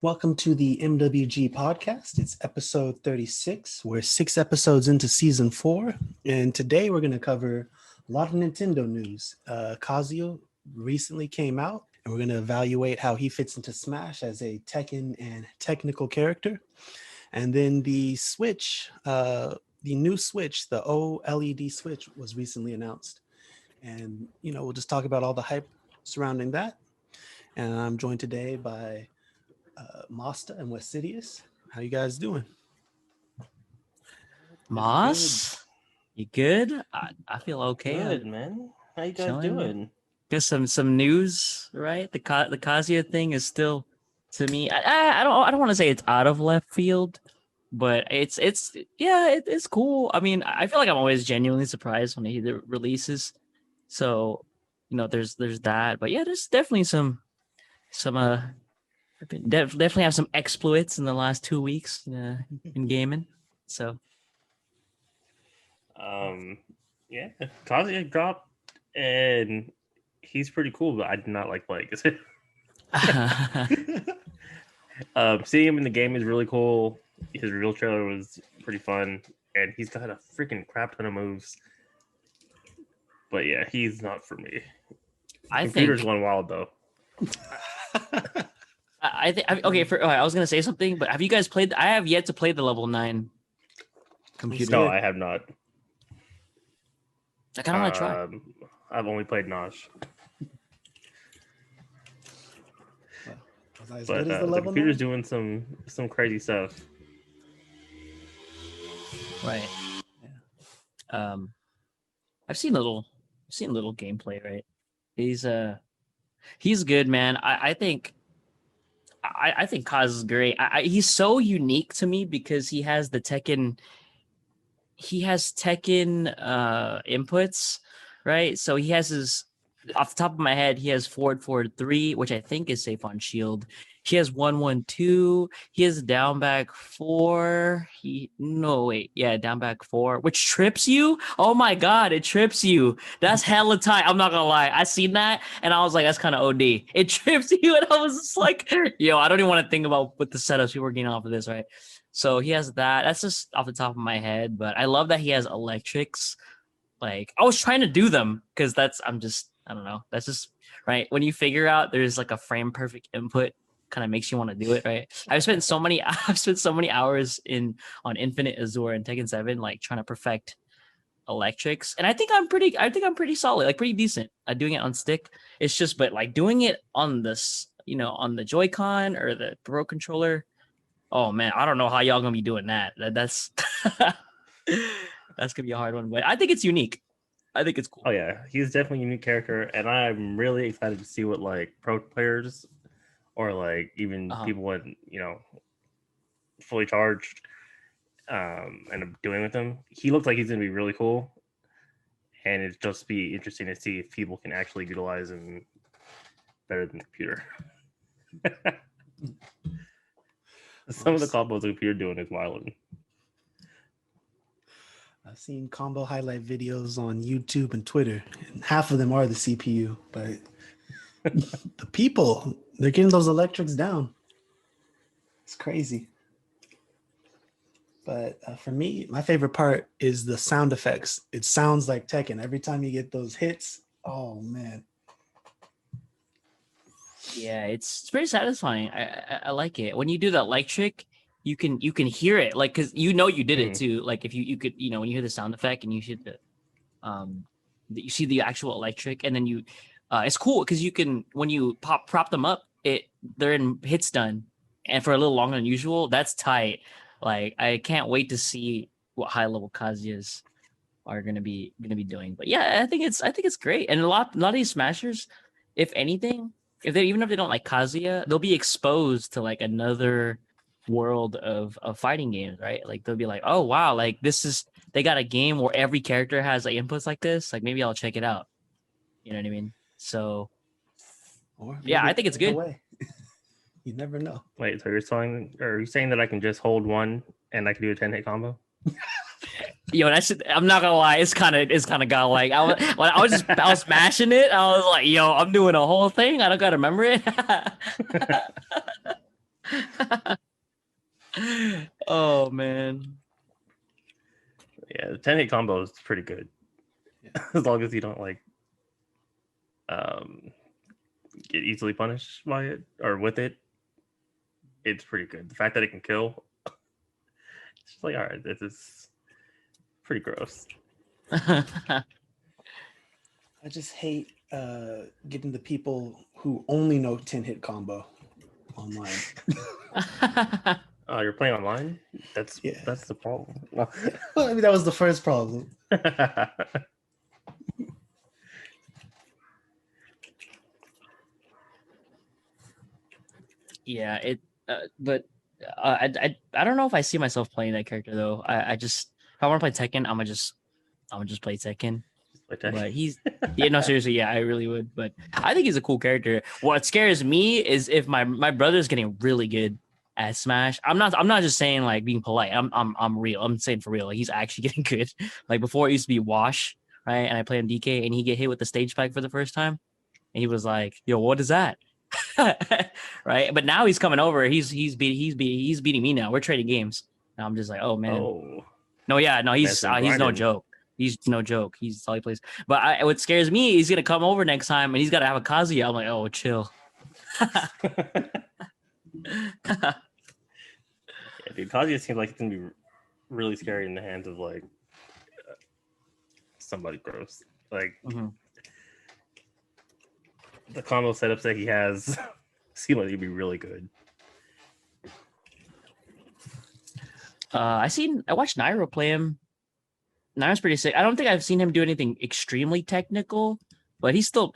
Welcome to the MWG Podcast. It's episode 36. We're 6 episodes into season 4, and today we're going to cover a lot of Nintendo news. Kazuya recently came out, and we're going to evaluate how he fits into Smash as a Tekken and technical character. And then the Switch, the new Switch, the OLED Switch was recently announced. And, we'll just talk about all the hype surrounding that. And I'm joined today by Mossta and Westsidious. How you guys doing? Moss, you good? I feel okay. Good, man. How you guys doing? Just some news, right? The Kazuya thing is still, to me, I don't want to say it's out of left field, but it's cool. I mean, I feel like I'm always genuinely surprised when he releases. So, there's that. But yeah, there's definitely some definitely have some exploits in the last 2 weeks in gaming. So, yeah, Kazuya dropped, and he's pretty cool, but I do not like playing. Seeing him in the game is really cool. His real trailer was pretty fun, and he's got a freaking crap ton of moves. But yeah, he's not for me. Computer's going wild though. I was gonna say something, but have you guys played? I have yet to play the level 9 computer. No, I have not. I kind of want to try. I've only played Nosh. But the computer's doing some crazy stuff. Right. Yeah. I've seen little gameplay. Right. He's good, man. I think Kaz is great. He's so unique to me because he has the Tekken. He has Tekken inputs, right? So he has his, off the top of my head, he has forward 3, which I think is safe on shield. He has 1-1-2. He has down back 4. Down back 4, which trips you. Oh my god, it trips you. That's hella tight. I'm not gonna lie. I seen that and I was like, that's kind of OD. It trips you, and I was just like, yo, I don't even want to think about what the setups we were getting off of this, right? So he has that. That's just off the top of my head, but I love that he has electrics. Like, I was trying to do them because I don't know. That's just right. When you figure out there's like a frame perfect input, kind of makes you want to do it, right? I've spent so many hours on Infinite Azure and Tekken 7, like trying to perfect electrics. And I think I'm pretty solid, like pretty decent at doing it on stick. It's just, but like doing it on this, on the Joy-Con or the Pro controller. Oh man, I don't know how y'all gonna be doing that. That's that's gonna be a hard one, but I think it's unique. I think it's cool. Oh yeah, he's definitely a unique character, and I'm really excited to see what like pro players or like even people when fully charged end up doing with him. He looks like he's gonna be really cool, and it'd just be interesting to see if people can actually utilize him better than the computer. Some of the combos the computer doing is wild. I've seen combo highlight videos on YouTube and Twitter, and half of them are the CPU, but the people, they're getting those electrics down. It's crazy. But for me, my favorite part is the sound effects. It sounds like Tekken. Every time you get those hits, oh man. Yeah, it's pretty satisfying. I like it. When you do the electric, you can hear it, like, because you did it too. Like if you could, when you hear the sound effect and you hear you see the actual electric, and then it's cool because you can, when you prop them up, they're in hit stun, and for a little longer than usual. That's tight. Like, I can't wait to see what high level Kazuyas are gonna be doing. But yeah, I think it's great. And a lot of these smashers, if anything, even if they don't like Kazuya, they'll be exposed to like another world of fighting games, right? Like they'll be like, oh wow, like they got a game where every character has like inputs like this. Like maybe I'll check it out. You know what I mean? So yeah, I think it's good. You never know. Wait, so are you saying that I can just hold one and I can do a 10-hit combo? Yo, I'm not gonna lie, it's kind of godlike. I was smashing it. I was like, yo, I'm doing a whole thing. I don't gotta remember it. Oh man. Yeah, the 10 hit combo is pretty good. Yeah. As long as you don't like get easily punished by it or with it, it's pretty good. The fact that it can kill, it's just like, all right, this is pretty gross. I just hate getting the people who only know 10 hit combo online. You're playing online? That's Yeah. the problem. Well, I mean, that was the first problem. Yeah, but I don't know if I see myself playing that character though. I just if I want to play Tekken, I'm gonna just play Tekken. But no, seriously, yeah, I really would. But I think he's a cool character. What scares me is if my brother's getting really good at Smash. I'm not just saying like being polite. I'm real. I'm saying for real. Like he's actually getting good. Like before it used to be Wash, right? And I played on DK and he get hit with the stage pack for the first time. And he was like, yo, what is that? Right. But now he's coming over. He's beating me now. We're trading games. And I'm just like, oh man. Oh. No, yeah, no, he's no joke. He's no joke. He's all he plays. But what scares me, he's gonna come over next time and he's gotta have a Kazuya. I'm like, oh, chill. Yeah, dude, Kazuya seems like it's gonna be really scary in the hands of like somebody gross. Like the combo setups that he has seem like he'd be really good. I watched Nairo play him. Nairo's pretty sick. I don't think I've seen him do anything extremely technical, but Nairo's still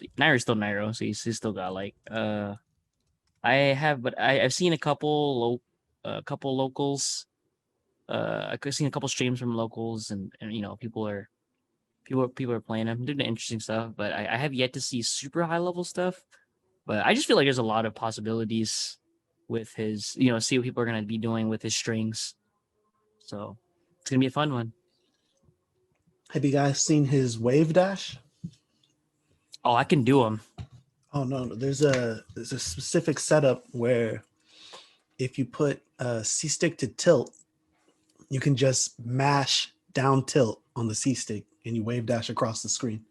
Nairo, so he's still got like I've seen a couple locals. I've seen a couple streams from locals, and you know people are playing him, doing interesting stuff. But I have yet to see super high level stuff. But I just feel like there's a lot of possibilities with his, see what people are gonna be doing with his strings. So it's gonna be a fun one. Have you guys seen his wave dash? Oh, I can do them. Oh no, there's a specific setup where if you put a C stick to tilt, you can just mash down tilt on the C stick and you wave dash across the screen.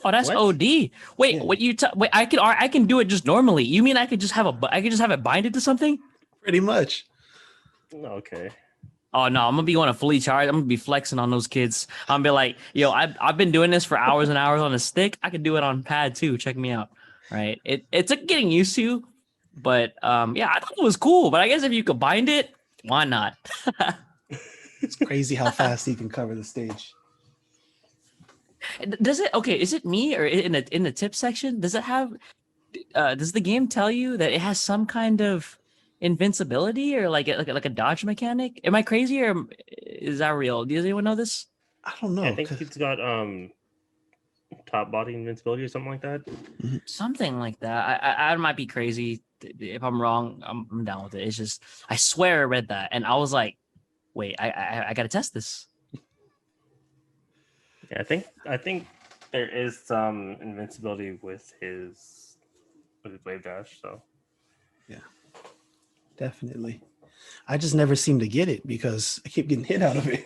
Oh, that's what? OD. Wait, yeah. Wait, I can do it just normally. You mean I could just have it binded to something? Pretty much. Okay. Oh no, I'm gonna be going to fully charged. I'm gonna be flexing on those kids. I'm gonna be like, yo, I've been doing this for hours and hours on a stick. I could do it on pad too. Check me out. Right? It's like getting used to, but yeah, I thought it was cool. But I guess if you could bind it, why not? It's crazy how fast he can cover the stage. Does it? Okay, is it me or in the tip section? Does it have? Does the game tell you that it has some kind of invincibility or like a dodge mechanic? Am I crazy or is that real? Does anyone know this? I don't know. I think it's got top body invincibility or something like that. Something like that. I might be crazy. If I'm wrong, I'm down with it. It's just I swear I read that and I was like, wait, I gotta test this. Yeah, I think there is some invincibility with his wave dash. So yeah. Definitely. I just never seem to get it because I keep getting hit out of it.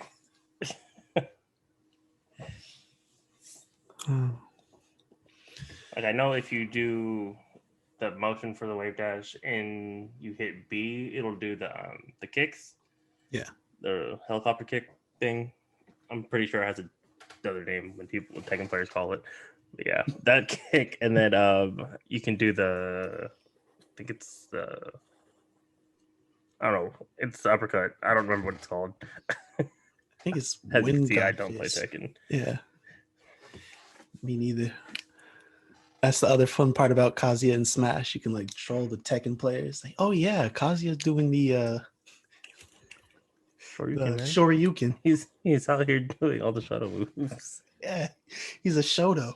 Like I know if you do the motion for the wave dash and you hit B, it'll do the kicks. Yeah. The helicopter kick thing. I'm pretty sure it has another name when Tekken players call it. But yeah, that kick, and then you can do I think it's the I don't know. It's the uppercut. I don't remember what it's called. I think it's As you can see, I don't play Tekken. Yeah. Me neither. That's the other fun part about Kazuya and Smash. You can like troll the Tekken players. Like, oh yeah, Kazuya's doing the Shoryuken. He's out here doing all the shadow moves. Yeah, he's a Shoto.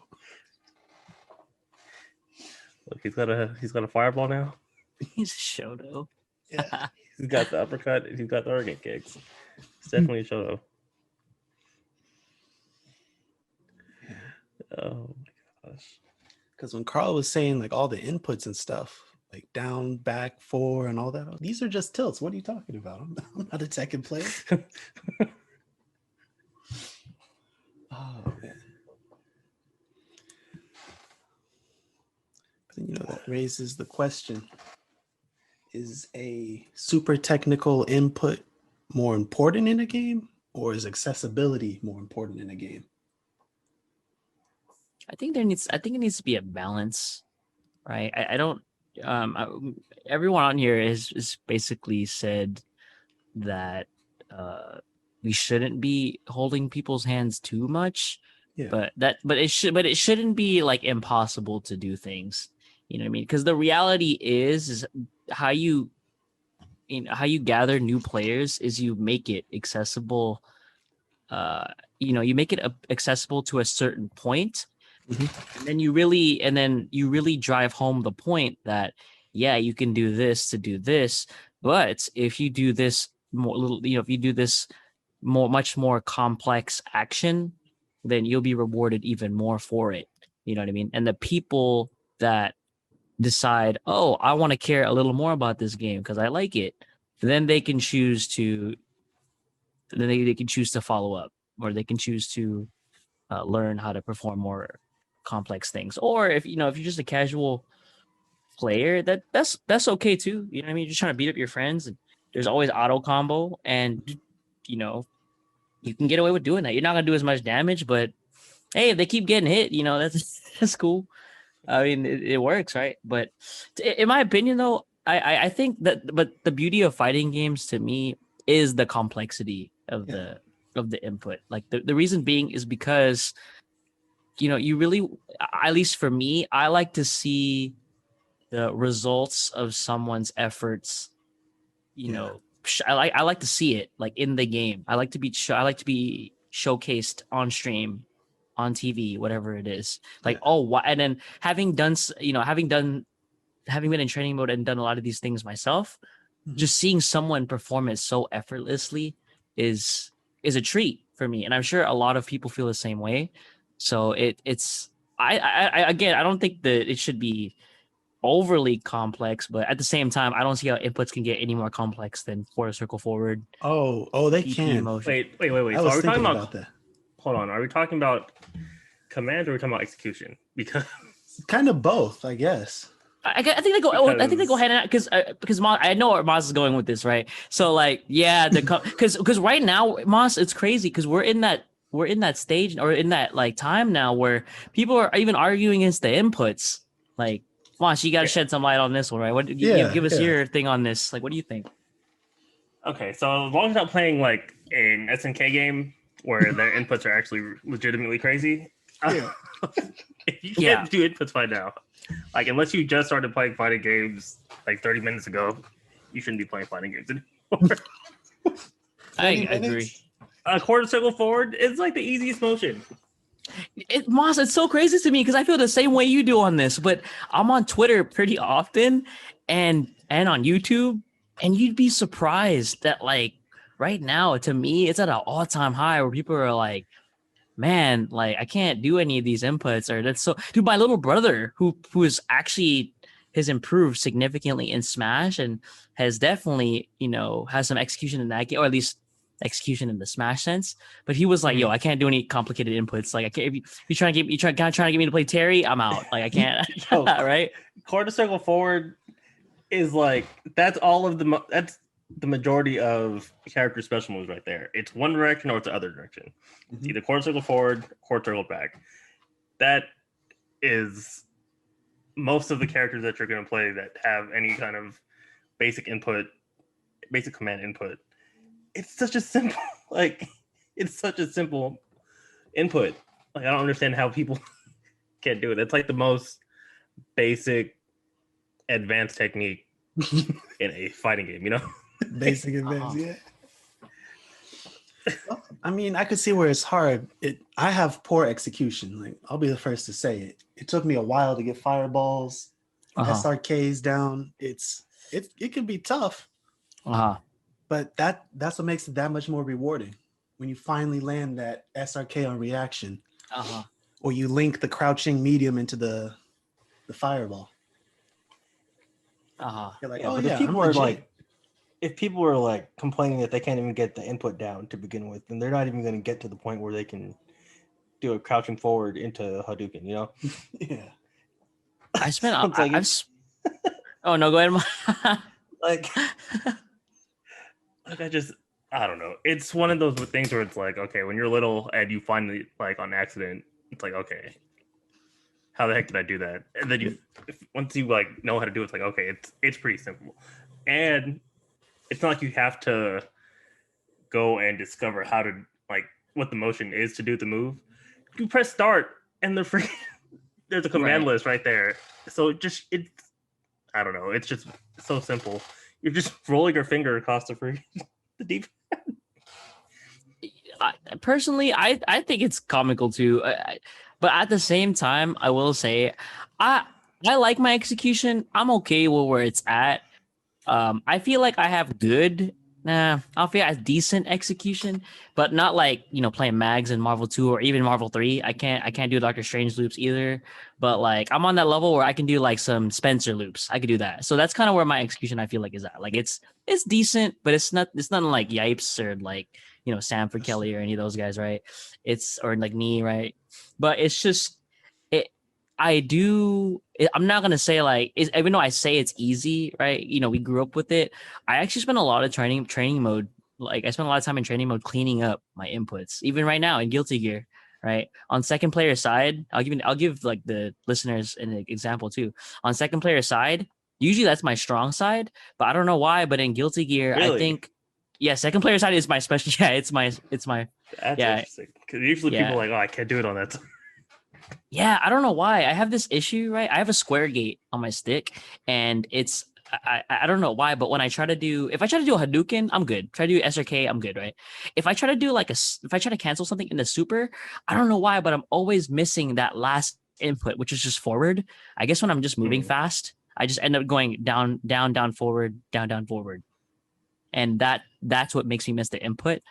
Look, he's got a fireball now. He's a Shoto. Yeah. He's got the uppercut. He's got the organ kicks. It's definitely a Shoto. Yeah. Oh my gosh. Because when Carl was saying like all the inputs and stuff, like down, back, 4, and all that. These are just tilts. What are you talking about? I'm not a Tekken player. Oh man. But then, that raises the question: is a super technical input more important in a game, or is accessibility more important in a game? I think it needs to be a balance, right? I don't. Everyone on here is basically said that we shouldn't be holding people's hands too much. Yeah. But it shouldn't be like impossible to do things. You know what I mean? Because the reality is how you gather new players is you make it accessible. You make it accessible to a certain point. Mm-hmm. And then you really drive home the point that, yeah, you can do this to do this, but if you do this if you do this much more complex action, then you'll be rewarded even more for it. You know what I mean? And the people that decide, oh, I want to care a little more about this game because I like it, then they can choose to follow up, or they can choose to learn how to perform more complex things. Or if you're just a casual player, that's okay too. You know what I mean? You're just trying to beat up your friends, and there's always auto combo, and you can get away with doing that. You're not gonna do as much damage, but hey, if they keep getting hit, that's cool. I mean, it works, right? But in my opinion, though, I think but the beauty of fighting games to me is the complexity of the input. Like the reason being is because you really, at least for me, I like to see the results of someone's efforts. I like to see it like in the game. I like to be showcased on stream, on TV, whatever it is. Like, and then having been in training mode and done a lot of these things myself, just seeing someone perform it so effortlessly is a treat for me, and I'm sure a lot of people feel the same way. So I don't think that it should be overly complex, but at the same time, I don't see how inputs can get any more complex than quarter circle forward. They can. Wait. So are we talking about that? Hold on. Are we talking about command, or are we talking about execution? Because kind of both, I guess. I think they go. I think they go hand in hand because Moss, I know where Moss is going with this, right? So like, yeah, because right now, Moss, it's crazy because we're in that stage, or in that like time now where people are even arguing against the inputs. Like, Moss, you got to shed some light on this one, right? What give us your thing on this? Like, what do you think? Okay, so as long as you're not playing like an SNK game where their inputs are actually legitimately crazy, if you can't do inputs by now, like unless you just started playing fighting games like 30 minutes ago, you shouldn't be playing fighting games anymore. I agree. A quarter circle forward is like the easiest motion. Moss, it's so crazy to me because I feel the same way you do on this, but I'm on Twitter pretty often and on YouTube, and you'd be surprised that like right now, to me, it's at an all-time high where people are like, man, like I can't do any of these inputs, or that's so. Dude, my little brother who is actually has improved significantly in Smash and has definitely has some execution in that game, or at least execution in the Smash sense. But he was like, "Yo, I can't do any complicated inputs. Like I can't. If you trying to get me to play Terry, I'm out. Like I can't." Right? Quarter circle forward is like that's the majority of character special moves right there. It's one direction or it's the other direction. It's either quarter circle forward, quarter circle back. That is most of the characters that you're going to play that have any kind of basic command input. It's such a simple, input. Like I don't understand how people can't do it. It's like the most basic advanced technique in a fighting game, Basic advanced, yeah. Well, I mean, I could see where it's hard. I have poor execution. Like, I'll be the first to say it. It took me a while to get fireballs, SRKs down. It can be tough. But that's what makes it that much more rewarding when you finally land that SRK on reaction, or you link the crouching medium into the fireball. You're like, Yeah, oh but yeah, if people I'm are legit. like, if people are like complaining that they can't even get the input down to begin with, then they're not even going to get to the point where they can do a crouching forward into Hadouken. You know? Yeah. I spent. So it's like, Oh no, go ahead. like I don't know. It's one of those things where it's like, okay, when you're little and you finally like on accident, it's like, okay, how the heck did I do that? And then once you like know how to do it, it's like, okay, it's pretty simple. And it's not like you have to go and discover how to like what the motion is to do the move. You press start and there's a command list right there. So it's I don't know, it's just so simple. You're just rolling your finger across the deep. Personally, I think it's comical too, but at the same time, I will say, I like my execution. I'm okay with where it's at. I feel like I have good. I'll feel I have decent execution, but not like playing Mags in Marvel 2 or even Marvel 3. I can't do Doctor Strange loops either. But like I'm on that level where I can do like some Spencer loops. I could do that. So that's kind of where my execution I feel like is at. Like it's decent, but it's nothing like Yipes or like Sanford Kelly or any of those guys, right? It's or like Knee, right? But it's just it. I'm not gonna say like even though I say it's easy, right? We grew up with it. I actually spent a lot of training mode. Like I spent a lot of time in training mode cleaning up my inputs. Even right now in Guilty Gear, right? On second player side, I'll give like the listeners an example too. On second player side, usually that's my strong side, but I don't know why. But in Guilty Gear, Really? I think second player side is my special. Yeah, it's my. That's interesting. Because usually people are like, oh, I can't do it on that. Yeah, I don't know why. I have this issue, right? I have a square gate on my stick, and it's I don't know why, but when if I try to do a Hadouken, I'm good. Try to do SRK, I'm good, right? If I try to do if I try to cancel something in the super, I don't know why, but I'm always missing that last input, which is just forward. I guess when I'm just moving fast, I just end up going down, down, down, forward, down, down, forward, and that's what makes me miss the input.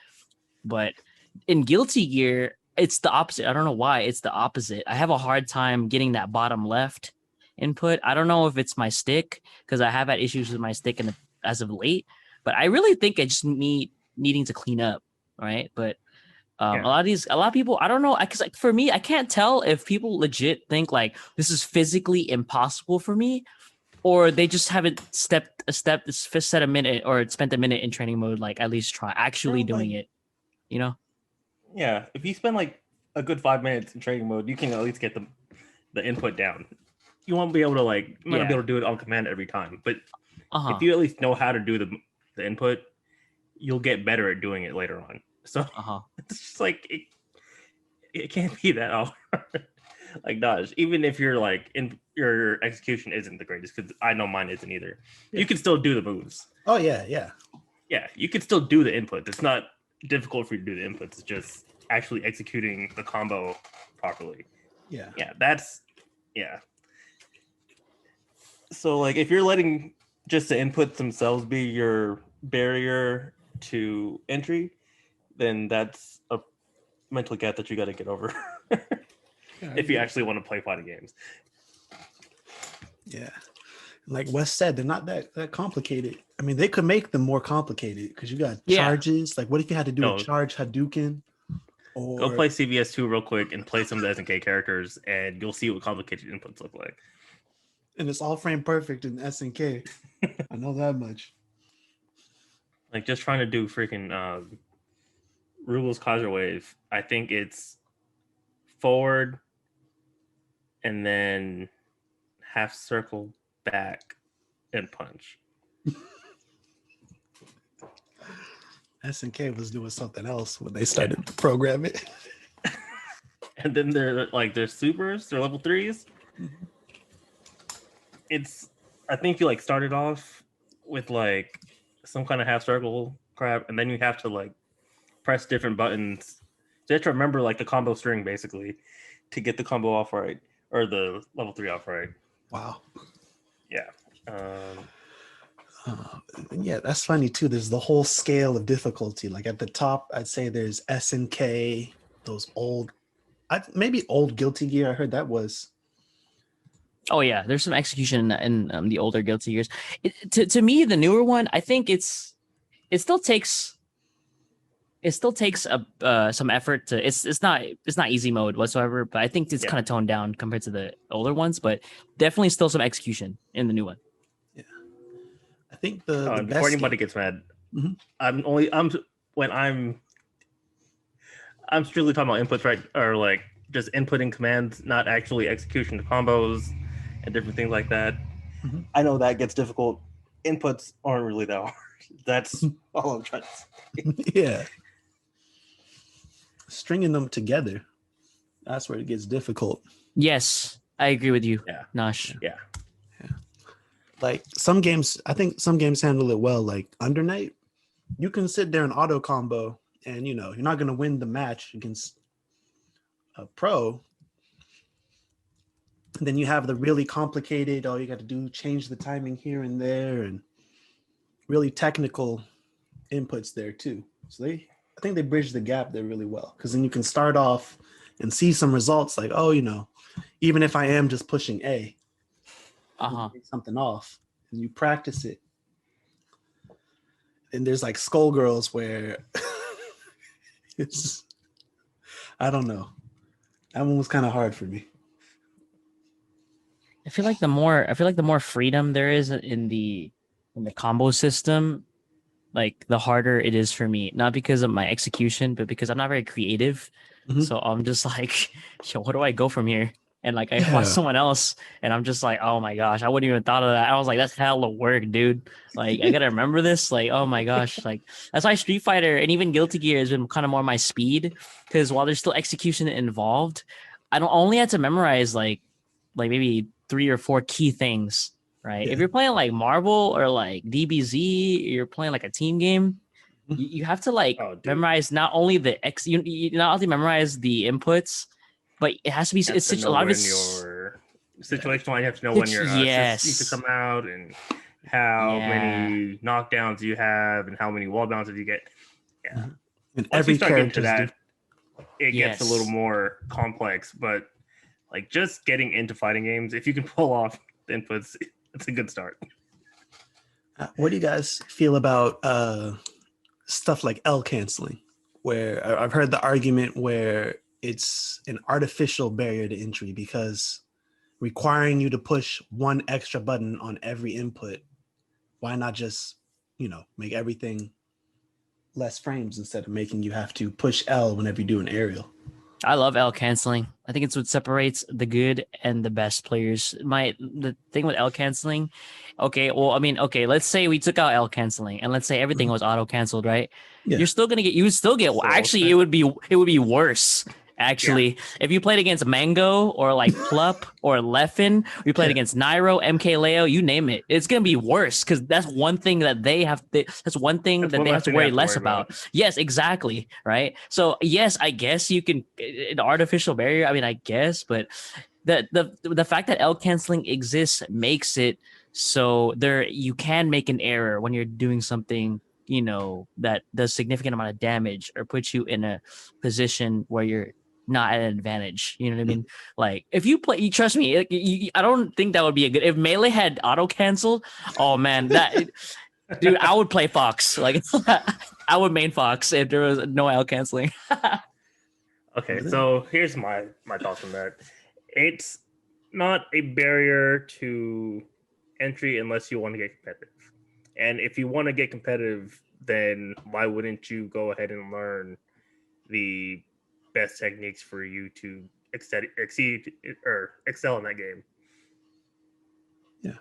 But in Guilty Gear, it's the opposite. I don't know why. It's the opposite. I have a hard time getting that bottom left input. I don't know if it's my stick because I have had issues with my stick as of late. But I really think I just needing to clean up, right? But a lot of people, I don't know, because like for me, I can't tell if people legit think like this is physically impossible for me, or they just haven't spent a minute or spent a minute in training mode, like at least try actually doing it. Yeah, if you spend like a good 5 minutes in training mode, you can at least get the input down. You won't be able to you might not be able to do it on command every time, but if you at least know how to do the input, you'll get better at doing it later on. So it's just like it can't be that hard. Like Dodge, even if you're your execution isn't the greatest, because I know mine isn't either. Yeah. You can still do the moves. Oh yeah. You can still do the input. It's not difficult for you to do the inputs. It's just actually executing the combo properly. Yeah, so like if you're letting just the inputs themselves be your barrier to entry, then that's a mental gap that you got to get over. If you actually want to play fighting games. Yeah, like Wes said, they're not that complicated. I mean, they could make them more complicated because you got charges. Like, what if you had to do a charge Hadouken? Or... Go play CVS 2 real quick and play some of the SNK characters, and you'll see what complicated inputs look like. And it's all frame perfect in SNK. I know that much. Like, just trying to do freaking Rugel's Kazuya Wave, I think it's forward and then half circle back and punch. SNK was doing something else when they started to program it. And then they're supers, they're level 3s. I think you started off with some kind of half circle crap, and then you have to press different buttons. So you have to remember the combo string basically to get the combo off right, or the level 3 off right. Wow. Yeah. Yeah, that's funny too. There's the whole scale of difficulty. Like at the top, I'd say there's SNK, those maybe old Guilty Gear. I heard that was Oh yeah, there's some execution in the older Guilty Gears. To me, the newer one, I think it still takes some effort to. It's not easy mode whatsoever, but I think it's kind of toned down compared to the older ones. But definitely still some execution in the new one. Yeah, I think the before best anybody game. gets mad, Mhm. I'm strictly talking about inputs, right? Or like just inputting commands, not actually execution of combos and different things like that. I know that gets difficult. Inputs aren't really that hard. That's all I'm trying to say. Yeah. Stringing them together, that's where it gets difficult. Yes, I agree with you. Yeah. Nosh. Yeah. Like some games, I think some games handle it well. Like Under Night, you can sit there and auto combo, and you're not going to win the match against a pro. And then you have the really complicated, all you got to do, change the timing here and there, and really technical inputs there too. So I think they bridge the gap there really well, because then you can start off and see some results like, even if I am just pushing A, take something off, and you practice it. And there's like Skullgirls where I don't know. That one was kind of hard for me. I feel like the more freedom there is in the combo system, like the harder it is for me. Not because of my execution, but because I'm not very creative. Mhm. So I'm just like, yo, what do I go from here? And like I watch someone else, and I'm just like, oh my gosh, I wouldn't even thought of that. I was like, that's hella work, dude. Like I gotta remember this. Like, oh my gosh, like that's why Street Fighter and even Guilty Gear has been kind of more my speed, because while there's still execution involved, I don't only have to memorize like maybe 3 or 4 key things, right? Yeah. If you're playing like Marvel or like DBZ, you're playing like a team game, you have to like memorize not only the you not only memorize the inputs, but it has to be it's such a lot of it's your situational. You have to know when your assists need to come out and how many knockdowns you have and how many wall bounces you get. Yeah, and once every you start getting to character's that, it gets a little more complex. But like just getting into fighting games, if you can pull off the inputs, it's a good start. What do you guys feel about stuff like L canceling, where I've heard the argument where it's an artificial barrier to entry because requiring you to push one extra button on every input, why not just, make everything less frames instead of making you have to push L whenever you do an aerial? I love L canceling. I think it's what separates the good and the best players. The thing with L canceling, let's say we took out L canceling and let's say everything was auto canceled, right? Yeah. You would still get actually it would be worse. Actually, if you played against Mango or like Plup or Leffen, or you played against Nairo, MK Leo, you name it, it's gonna be worse because that's one thing that they have. That's one thing that they have to worry less about. Yes, exactly, right. So yes, I guess you can an artificial barrier. I mean, I guess, but the fact that L canceling exists makes it so you can make an error when you're doing something that does significant amount of damage or puts you in a position where you're not at an advantage. You know what I mean? Like if you play, trust me, I don't think that would be a good. If Melee had auto canceled, oh man, dude, I would play Fox. Like I would main Fox if there was no L canceling. Okay, so here's my thoughts on that. It's not a barrier to entry unless you want to get competitive. And if you want to get competitive, then why wouldn't you go ahead and learn the best techniques for you to exceed or excel in that game? Yeah.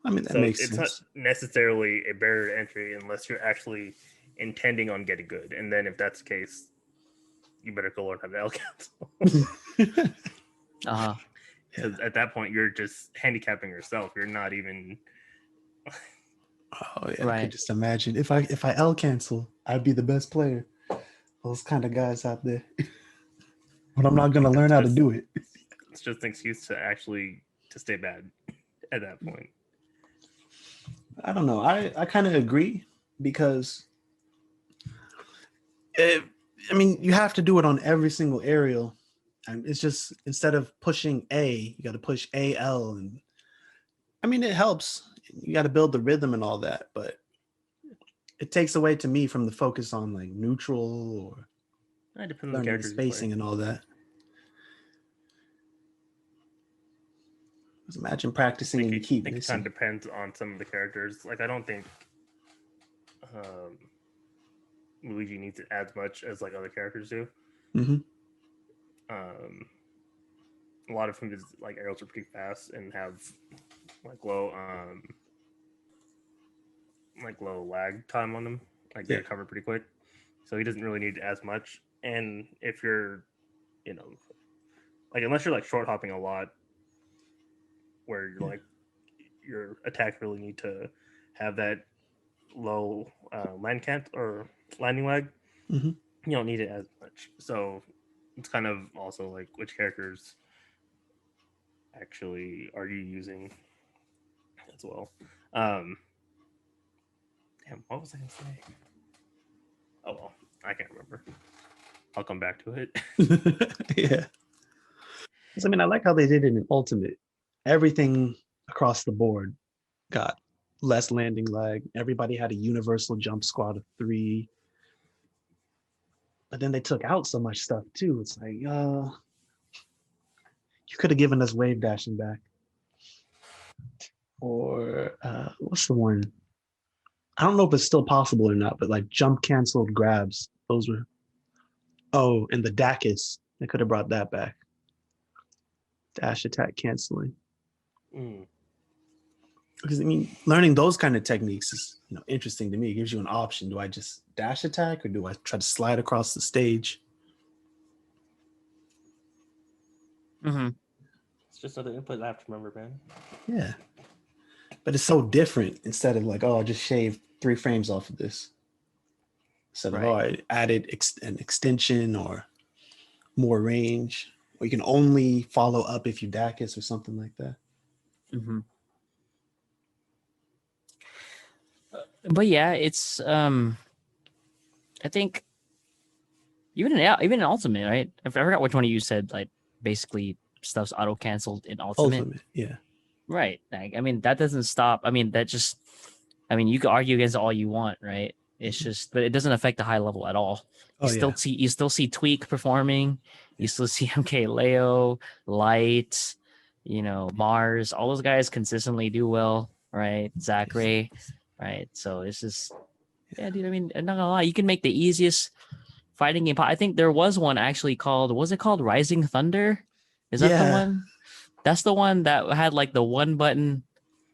I mean, that makes sense. It's not necessarily a barrier to entry unless you're actually intending on getting good. And then if that's the case, you better go learn how to L cancel. Because at that point, you're just handicapping yourself. You're not even... Oh yeah, right. I could just imagine if I L cancel, I'd be the best player. Those kind of guys out there. But I'm not gonna learn how to do it. It's just an excuse to stay bad at that point. I don't know. I kind of agree because you have to do it on every single aerial It's just instead of pushing A, you got to push AL, and I mean it helps. You got to build the rhythm and all that, but it takes away to me from the focus on like neutral or It depends on the learning the characters you play. spacing and all that. Just imagine practicing and you keep I think it missing. kind of depends on some of the characters. Like I don't think Luigi needs it as much as like other characters do. Mm-hmm. A lot of his like arrows are pretty fast and have like low lag time on them. Like they recover pretty quick, so he doesn't really need as much. And if you're, like unless you're like short hopping a lot, where you're like your attacks really need to have that low landing lag, Mm-hmm. you don't need it as much. So it's kind of also like which characters actually are you using as well. Damn, what was I gonna say? Oh well, I can't remember. I'll come back to it. Yeah. I mean, I like how they did it in Ultimate. Everything across the board got less landing lag. Everybody had a universal jump squad of 3. But then they took out so much stuff too. It's like, you could have given us wave dashing back. Or what's the one? I don't know if it's still possible or not, but like jump canceled grabs. Those were. Oh, and the Dacus. They could have brought that back. Dash attack canceling. Because I mean, learning those kind of techniques is interesting to me. It gives you an option. Do I just dash attack or do I try to slide across the stage? Mm-hmm. It's just another input I have to remember, man. Yeah. But it's so different instead of like, I'll just shave 3 frames off of this. Instead of, I added an extension or more range. Or you can only follow up if you Dacus or something like that. Mm-hmm. But yeah, it's I think even in Ultimate, right? I forgot which one of you said like basically stuff's auto canceled in Ultimate. Yeah. Right. Like, I mean, that doesn't stop. I mean, you can argue against all you want, right? It's just, but it doesn't affect the high level at all. You still see Tweak performing. You still see MK Leo, Light, Mars. All those guys consistently do well, right? Zachary, right? So it's just, yeah, dude. I mean, I'm not gonna lie. You can make the easiest fighting game. I think there was one actually called. Was it called Rising Thunder? Is that the one? That's the one that had like the one button.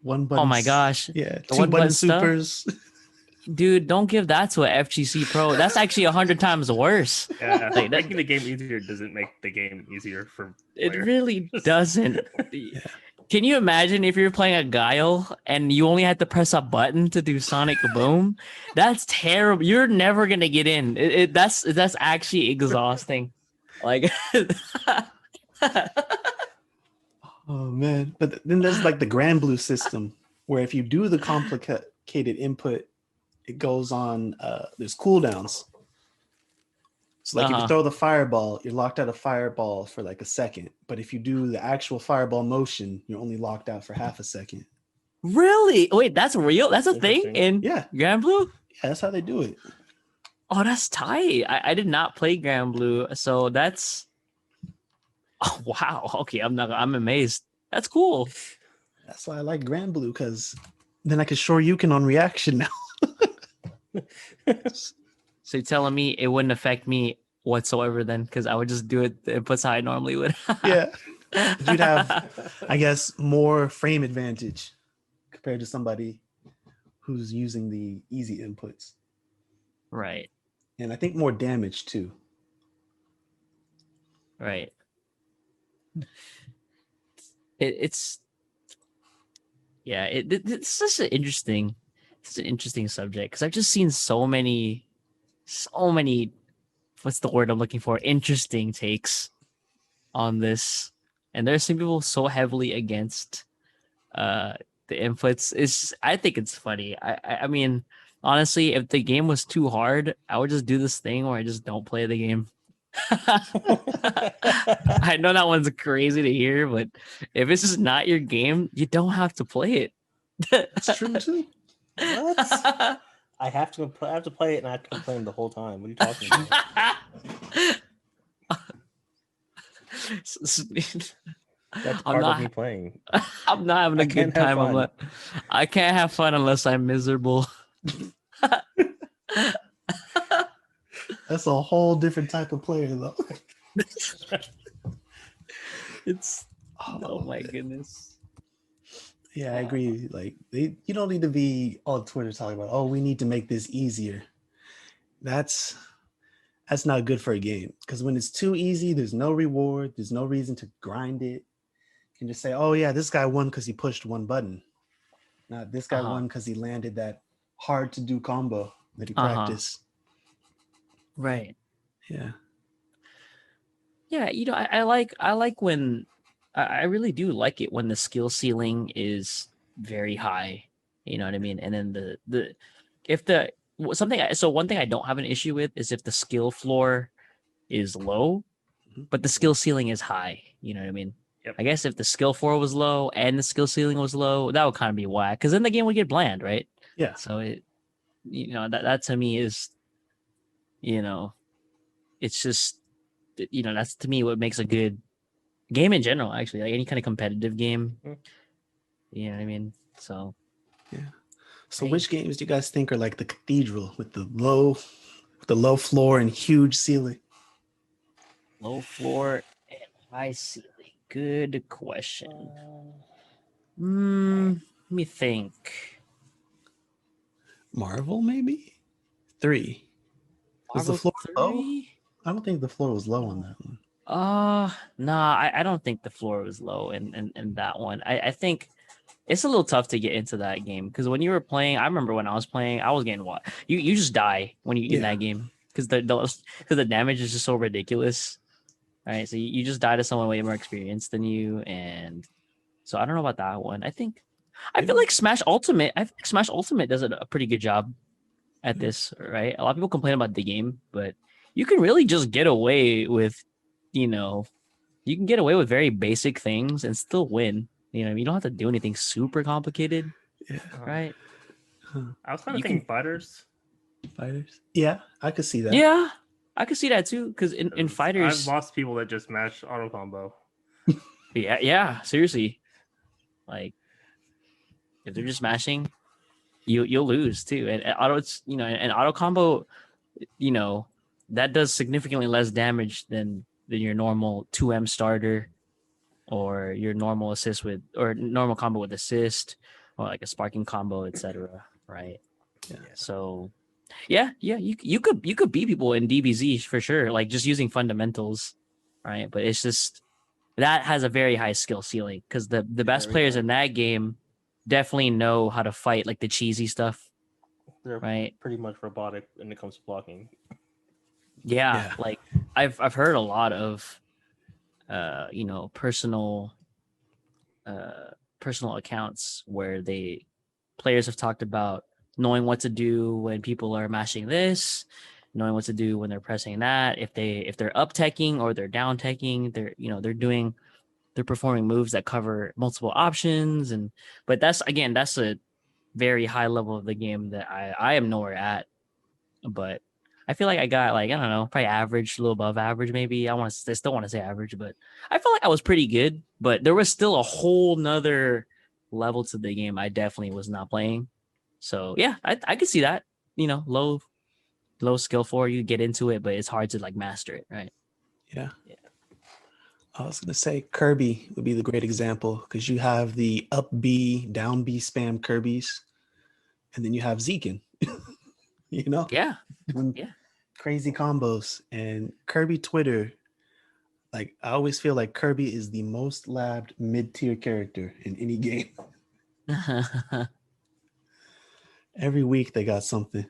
Oh my gosh! Yeah, the 2 button supers. Dude, don't give that to a FGC Pro. That's actually 100 times worse. Yeah, like making the game easier doesn't make the game easier for players. It really doesn't. Can you imagine if you're playing a Guile and you only had to press a button to do Sonic Boom? That's terrible. You're never gonna get in. That's actually exhausting. Like, oh man! But then there's like the Grand Blue system, where if you do the complicated input, it goes on. There's cooldowns. So like if you throw the fireball, you're locked out of fireball for like a second. But if you do the actual fireball motion, you're only locked out for half a second. Really? Wait, that's real? That's a thing in Grand Blue? Yeah, that's how they do it. Oh, that's tight. I did not play Grand Blue, so that's. Oh wow. Okay, I'm amazed. That's cool. That's why I like Grand Blue, because then I can Shoryuken on reaction now. So you're telling me it wouldn't affect me whatsoever then, because I would just do it the inputs how I normally would. Yeah. You'd have, I guess, more frame advantage compared to somebody who's using the easy inputs. Right. And I think more damage too. Right. It's such an interesting subject, because I've just seen so many what's the word I'm looking for, interesting takes on this, and there's some people so heavily against the inputs. I think it's funny. I mean, honestly, if the game was too hard, I would just do this thing where I just don't play the game. I know that one's crazy to hear, but if this is not your game, you don't have to play it. That's true too. What? I have to play it, and I have to complain the whole time. What are you talking about? That's part of me playing. I'm not having a good time. I can't have fun unless I'm miserable. That's a whole different type of player, though. It's oh my goodness. Yeah, I agree. Like you don't need to be on Twitter talking about, oh, we need to make this easier. That's not good for a game, because when it's too easy, there's no reward, there's no reason to grind it. You can just say, oh yeah, this guy won because he pushed one button. Not this guy won because he landed that hard to do combo that he practiced. Right. Yeah. Yeah, I like when I really do like it when the skill ceiling is very high. You know what I mean? And then one thing I don't have an issue with is if the skill floor is low, but the skill ceiling is high. You know what I mean? Yep. I guess if the skill floor was low and the skill ceiling was low, that would kind of be whack, because then the game would get bland, right? Yeah. So that to me is, it's just, that's to me what makes a good game in general, actually, like any kind of competitive game. You know what I mean? So yeah. So which games do you guys think are like the Cathedral with the low floor and huge ceiling? Low floor and high ceiling. Good question. Let me think. Marvel, maybe 3. Was the floor low? I don't think the floor was low on that one. Nah, I don't think the floor was low in that one. I think it's a little tough to get into that game, because when you were playing, I remember when I was playing, I was getting what you just die when you in that game, because the damage is just so ridiculous, right? So you just die to someone way more experienced than you, and so I don't know about that one. I feel like Smash Ultimate. I think Smash Ultimate does a pretty good job at this, right? A lot of people complain about the game, but you can really just get away with, you can get away with very basic things and still win. You don't have to do anything super complicated, right? I was kind of thinking fighters. Yeah, I could see that. Yeah, I could see that too, because in fighters, I've lost people that just mash auto combo. Yeah, seriously. Like, if they're just mashing, you'll lose too. And auto combo, that does significantly less damage than your normal 2M starter, or your normal assist or normal combo with assist, or like a sparking combo, etc. Right? Yeah. So, yeah, you could beat people in DBZ for sure, like just using fundamentals, right? But it's just that has a very high skill ceiling, because the best players in that game definitely know how to fight like the cheesy stuff. They're right? Pretty much robotic when it comes to blocking. Yeah. Like I've heard a lot of personal accounts where players have talked about knowing what to do when people are mashing this, knowing what to do when they're pressing that, if they're up teching or they're down teching, they're performing moves that cover multiple options. But that's a very high level of the game that I am nowhere at. But I feel like I got, like, I don't know, probably average, a little above average maybe. I still want to say average, but I felt like I was pretty good. But there was still a whole nother level to the game I definitely was not playing. So yeah, I could see that. Low skill for you get into it, but it's hard to like master it, right? Yeah. I was gonna say Kirby would be the great example, because you have the up B, down B spam Kirbys, and then you have Zekin. Yeah. Crazy combos. And Kirby Twitter, like, I always feel like Kirby is the most labbed mid-tier character in any game. Every week they got something.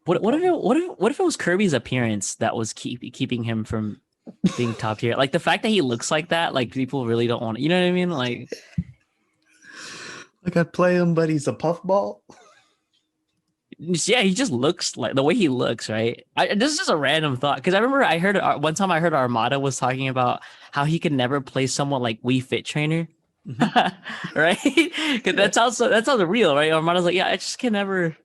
What if it was Kirby's appearance that was keeping him from being top tier? Like the fact that he looks like that, like people really don't want it. You know what I mean? Like I play him, but he's a puffball. Yeah, he just looks like the way he looks, right? This is just a random thought because I remember I heard one time I heard Armada was talking about how he could never play someone like Wii Fit Trainer, right? Because that sounds real, right? Armada's like, yeah, I just can never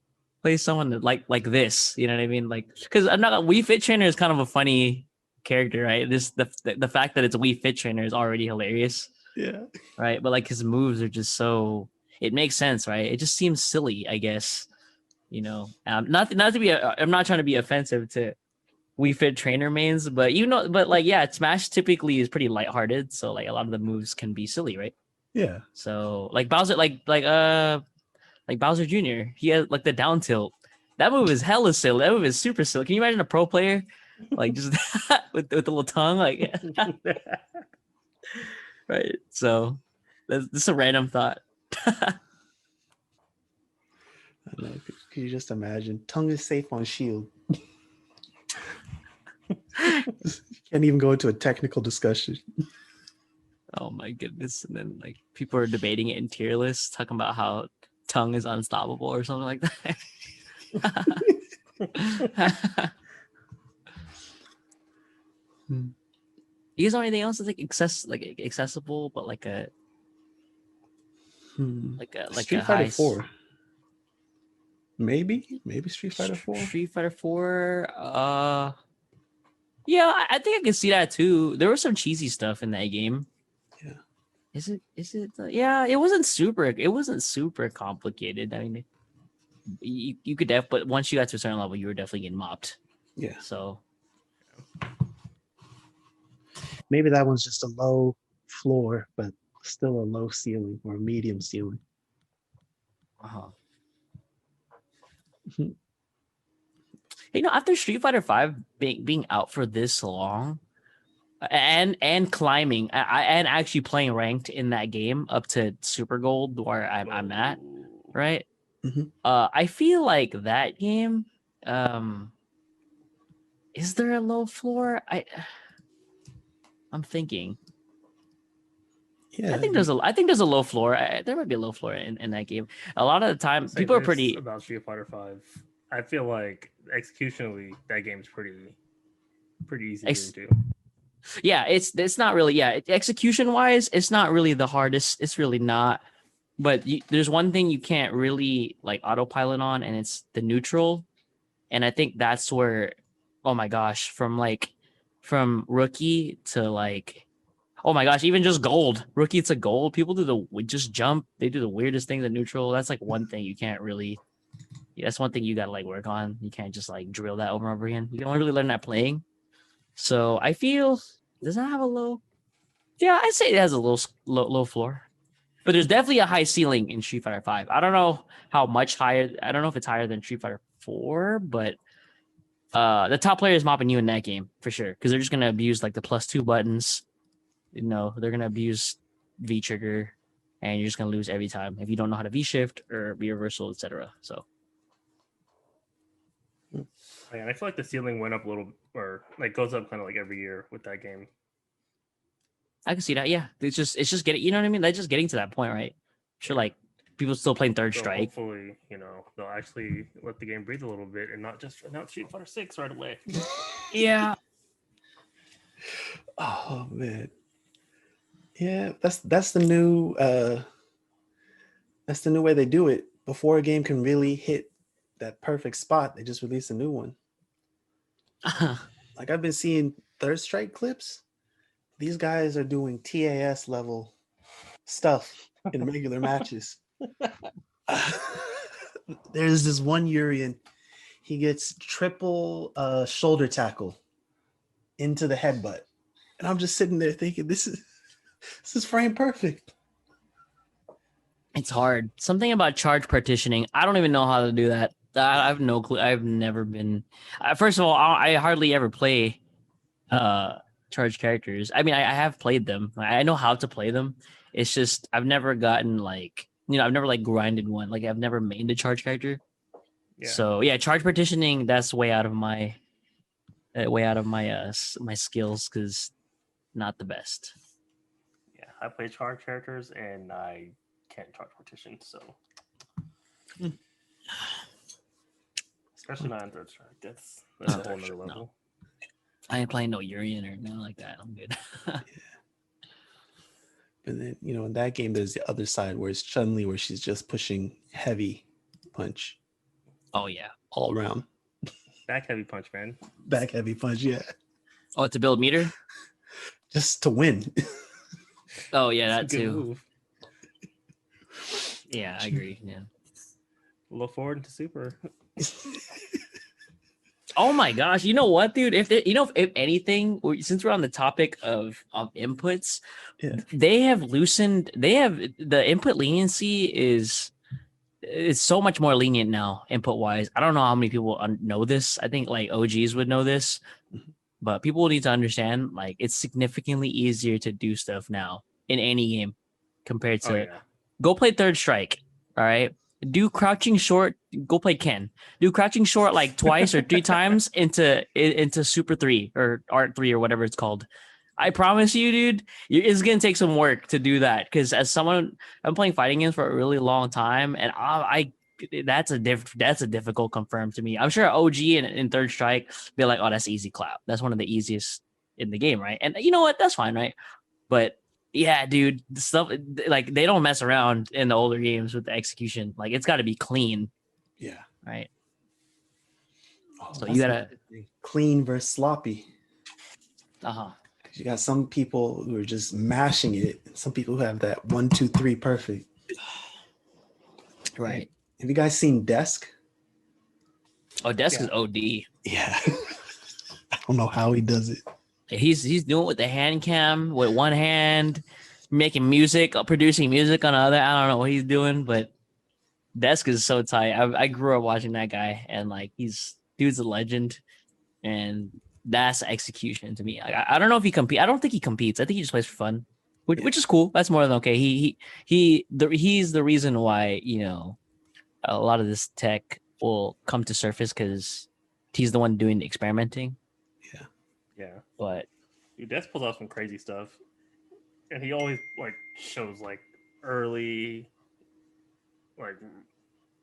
play someone like this. You know what I mean? Like, because I'm not Wii Fit Trainer is kind of a funny character, right? The fact that it's a Wii Fit Trainer is already hilarious. Yeah. Right, but like his moves are just so it makes sense, right? It just seems silly, I guess. You know, not to be. I'm not trying to be offensive to Wii Fit Trainer mains, but but like yeah, Smash typically is pretty lighthearted, so like a lot of the moves can be silly, right? Yeah. So like Bowser, like Bowser Jr. He has like the down tilt. That move is hella silly. That move is super silly. Can you imagine a pro player like just with the little tongue, like right? So that's just a random thought. I know. Could you just imagine? Tongue is safe on Shield. Can't even go into a technical discussion. Oh my goodness! And then like people are debating it in tier lists, talking about how tongue is unstoppable or something like that. You guys know anything else that's like accessible, but like a Street Fighter 4. Maybe Street Fighter 4. Street Fighter 4. Yeah, I think I can see that too. There was some cheesy stuff in that game. Yeah. Is it? Yeah, it wasn't super complicated. I mean, you could but once you got to a certain level, you were definitely getting mopped. Yeah. So maybe that one's just a low floor, but still a low ceiling or a medium ceiling. You know, after Street Fighter 5 being out for this long, and climbing, and actually playing ranked in that game up to Super Gold, where I'm at, right? Mm-hmm. I feel like that game. Is there a low floor? I'm thinking. Yeah, I think there's a low floor. There might be a low floor in that game. A lot of the time, people are pretty about Street Fighter 5. I feel like executionally that game's pretty easy to do. Yeah, it's not really. Yeah, execution wise, it's not really the hardest. It's really not. But there's one thing you can't really like autopilot on, and it's the neutral. And I think that's where, oh my gosh, from rookie to like, oh my gosh, even just gold, rookie to gold, people just jump. They do the weirdest things in neutral. That's like one thing you can't really. That's one thing you gotta like work on. You can't just like drill that over and over again. You can only really learn that playing. So I feel, does that have a low? Yeah, I'd say it has a low floor. But there's definitely a high ceiling in Street Fighter 5. I don't know how much higher. I don't know if it's higher than Street Fighter 4, but the top player is mopping you in that game for sure. Because they're just gonna abuse like the +2 buttons. You know, they're gonna abuse V trigger, and you're just gonna lose every time if you don't know how to V shift or V reversal, etc. So. And I feel like the ceiling went up a little, or like goes up kind of like every year with that game. I can see that. Yeah, it's just getting. You know what I mean? Like just getting to that point, right? Sure, like people still playing Third Strike. Hopefully, they'll actually let the game breathe a little bit and not just announce Street Fighter 6 right away. Yeah. Oh man. Yeah, that's the new way they do it. Before a game can really hit that perfect spot, they just release a new one. Like I've been seeing Third Strike clips. These guys are doing TAS level stuff in regular matches. There's this one Urian. He gets triple shoulder tackle into the headbutt. And I'm just sitting there thinking, this is frame perfect. It's hard. Something about charge partitioning. I don't even know how to do that. I have no clue. I've never been. First of all, I hardly ever play charge characters. I mean, I have played them. I know how to play them. It's just I've never gotten like I've never like grinded one. Like I've never made a charge character. Yeah. So yeah, charge partitioning. That's way out of my my skills because not the best. Yeah, I play charge characters and I can't charge partition. So. Especially not in third strike. That's a whole nother level. No. I ain't playing no Urian or nothing like that. I'm good. But then, in that game, there's the other side where it's Chun-Li, where she's just pushing heavy punch. Oh, yeah. All around. Back heavy punch, man. Back heavy punch, yeah. Oh, to build meter? Just to win. Oh, yeah, that too. Move. Yeah, I agree. Yeah. Look forward to Super. Oh my gosh! You know what, dude? If anything, since we're on the topic of inputs, they have loosened. They have the input leniency is so much more lenient now, input wise. I don't know how many people know this. I think like OGs would know this, but people need to understand like it's significantly easier to do stuff now in any game compared to go play third strike. All right. Do crouching short, go play Ken. Do crouching short like twice or 3 times into Super 3 or Art 3 or whatever it's called. I promise you, dude, it's going to take some work to do that. Because as someone, I'm playing fighting games for a really long time, and that's a difficult confirm to me. I'm sure OG in Third Strike be like, oh, that's easy clap. That's one of the easiest in the game, right? And you know what? That's fine, right? But yeah, dude, the stuff like they don't mess around in the older games with the execution. Like it's got to be clean. Yeah. Right. Oh, so you gotta clean versus sloppy. Uh-huh. You got some people who are just mashing it, and some people who have that 1, 2, 3 perfect. Right. Have you guys seen Desk? Oh, Desk is OD. Yeah. I don't know how he does it. He's doing it with the hand cam with one hand, making music, producing music on the other. I don't know what he's doing, but Desk is so tight. I grew up watching that guy, and like dude's a legend, and that's execution to me. I don't know if he competes. I don't think he competes. I think he just plays for fun, which is cool. That's more than okay. He's the reason why a lot of this tech will come to surface because he's the one doing the experimenting. Yeah. But dude, Des pulls out some crazy stuff. And he always like shows like early, like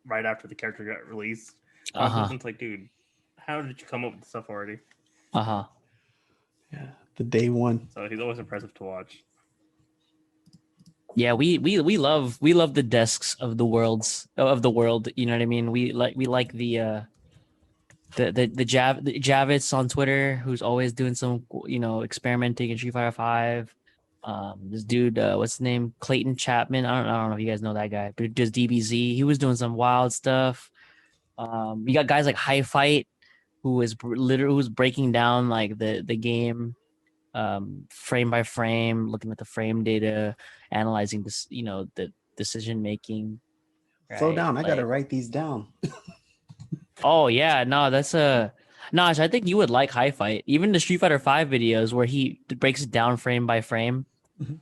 right after the character got released. It's like, dude, how did you come up with stuff already? Yeah, the day one. So he's always impressive to watch. Yeah, we love the Desks of the world. You know what I mean? We like the Javits on Twitter, who's always doing some experimenting in Street Fighter 5. This dude, what's his name? Clayton Chapman. I don't know if you guys know that guy, but just DBZ. He was doing some wild stuff. You got guys like High Fight, who was breaking down like the game, frame by frame, looking at the frame data, analyzing this, the decision making. Right? Slow down. I gotta write these down. Oh yeah, no, that's Naj, I think you would like High Fight. Even the Street Fighter 5 videos where he breaks it down frame by frame,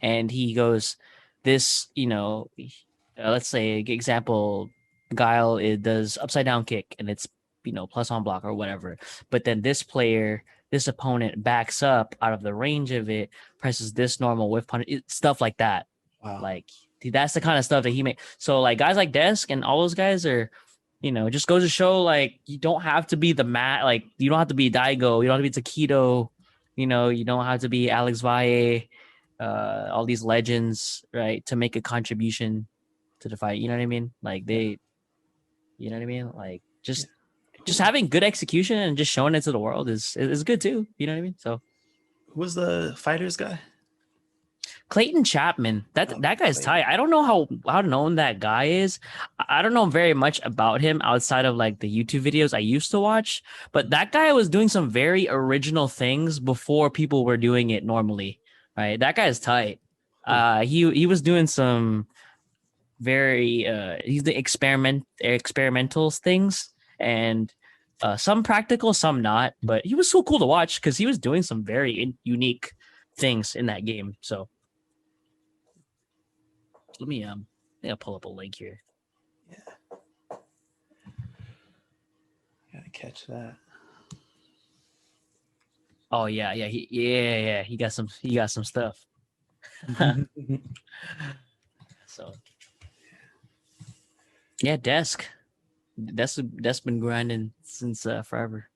and he goes, this, let's say example, Guile, it does upside down kick and it's plus on block or whatever. But then this opponent backs up out of the range of it, presses this normal whiff punch, stuff like that. Wow. Like that's the kind of stuff that he made. So like guys like Desk and all those guys are. It just goes to show, like, you don't have to be you don't have to be Daigo, you don't have to be Takedo, you don't have to be Alex Valle, all these legends, right, to make a contribution to the fight. You know what I mean? Like Like just having good execution and just showing it to the world is good too. You know what I mean? So, who was the fighters guy? Clayton Chapman. That guy's tight. I don't know how known that guy is. I don't know very much about him outside of like the YouTube videos I used to watch, but that guy was doing some very original things before people were doing it normally. Right? That guy's tight. He was doing some very he's the experimental things, and some practical, some not, but he was so cool to watch because he was doing some very unique things in that game. So let me pull up a link here. Yeah, gotta catch that. Oh yeah, he got some stuff. So yeah, Desk. That's been grinding since forever.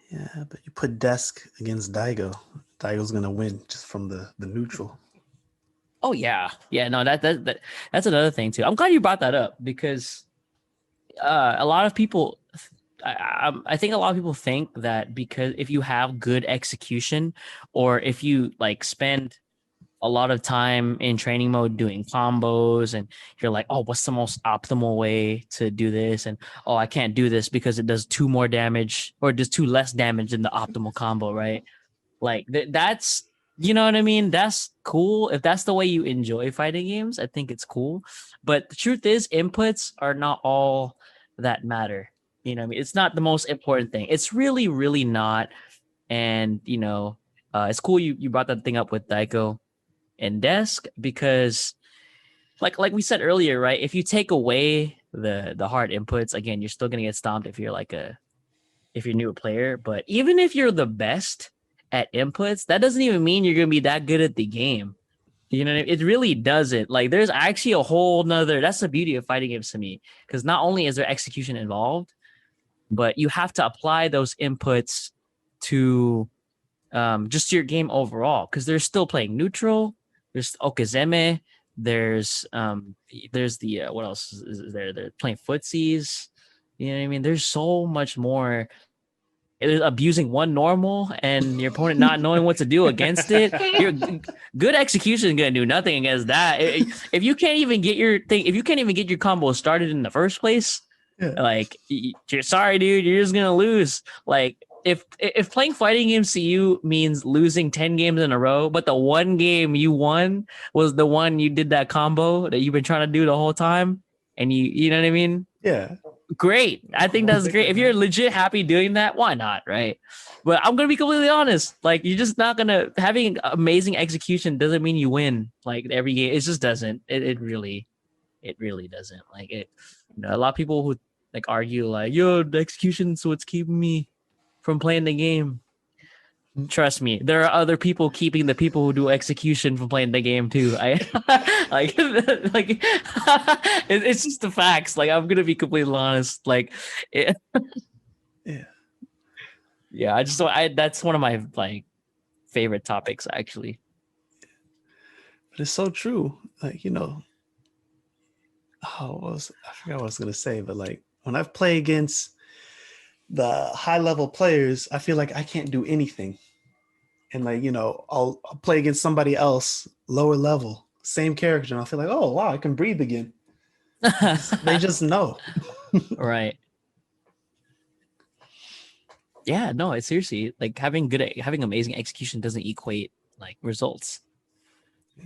Yeah, but you put Desk against Daigo. Daigo's gonna win just from the neutral. Oh yeah, yeah. No, that's another thing too. I'm glad you brought that up because a lot of people. I think a lot of people think that because if you have good execution, or if you like spend a lot of time in training mode doing combos, and you're like, oh, what's the most optimal way to do this? And oh, I can't do this because it does 2 more damage or it does 2 less damage than the optimal combo, right? Like that's, you know what I mean? That's cool. If that's the way you enjoy fighting games, I think it's cool. But the truth is, inputs are not all that matter. You know what I mean? It's not the most important thing. It's really, really not. And, it's cool you brought that thing up with Daiko and Desk because like we said earlier, right? If you take away the hard inputs, again, you're still gonna get stomped if you're if you're a new player. But even if you're the best at inputs, that doesn't even mean you're gonna be that good at the game. You know what I mean? It really doesn't. Like there's actually a whole nother, that's the beauty of fighting games to me. Because not only is there execution involved, but you have to apply those inputs to just your game overall. Because they're still playing neutral. There's Okazeme. There's the what else is there? They're playing footsies. You know what I mean? There's so much more. There's abusing one normal and your opponent not knowing what to do against it. Your good execution is gonna do nothing against that. If you can't even get your thing, if you can't even get your combo started in the first place, like you're sorry, dude. You're just gonna lose. Like if playing fighting games to you means losing 10 games in a row, but the one game you won was the one you did that combo that you've been trying to do the whole time, and you know what I mean? Yeah. Great. I think that's great. If you're legit happy doing that, why not? Right. But I'm going to be completely honest. Like, you're just not going to, having amazing execution doesn't mean you win like every game. It just doesn't. It really doesn't. Like it, a lot of people who like argue like, yo, the execution's what's keeping me from playing the game. Trust me, there are other people keeping the people who do execution from playing the game too. I like it's just the facts. Like I'm gonna be completely honest. Like, yeah. I just that's one of my like favorite topics actually. But it's so true. Like I forgot what I was gonna say, but like when I've played against the high level players, I feel like I can't do anything. And like, I'll play against somebody else lower level, same character, and I'll feel like, oh wow, I can breathe again. They just know. Right. Yeah, no, it's seriously like having amazing execution doesn't equate like results.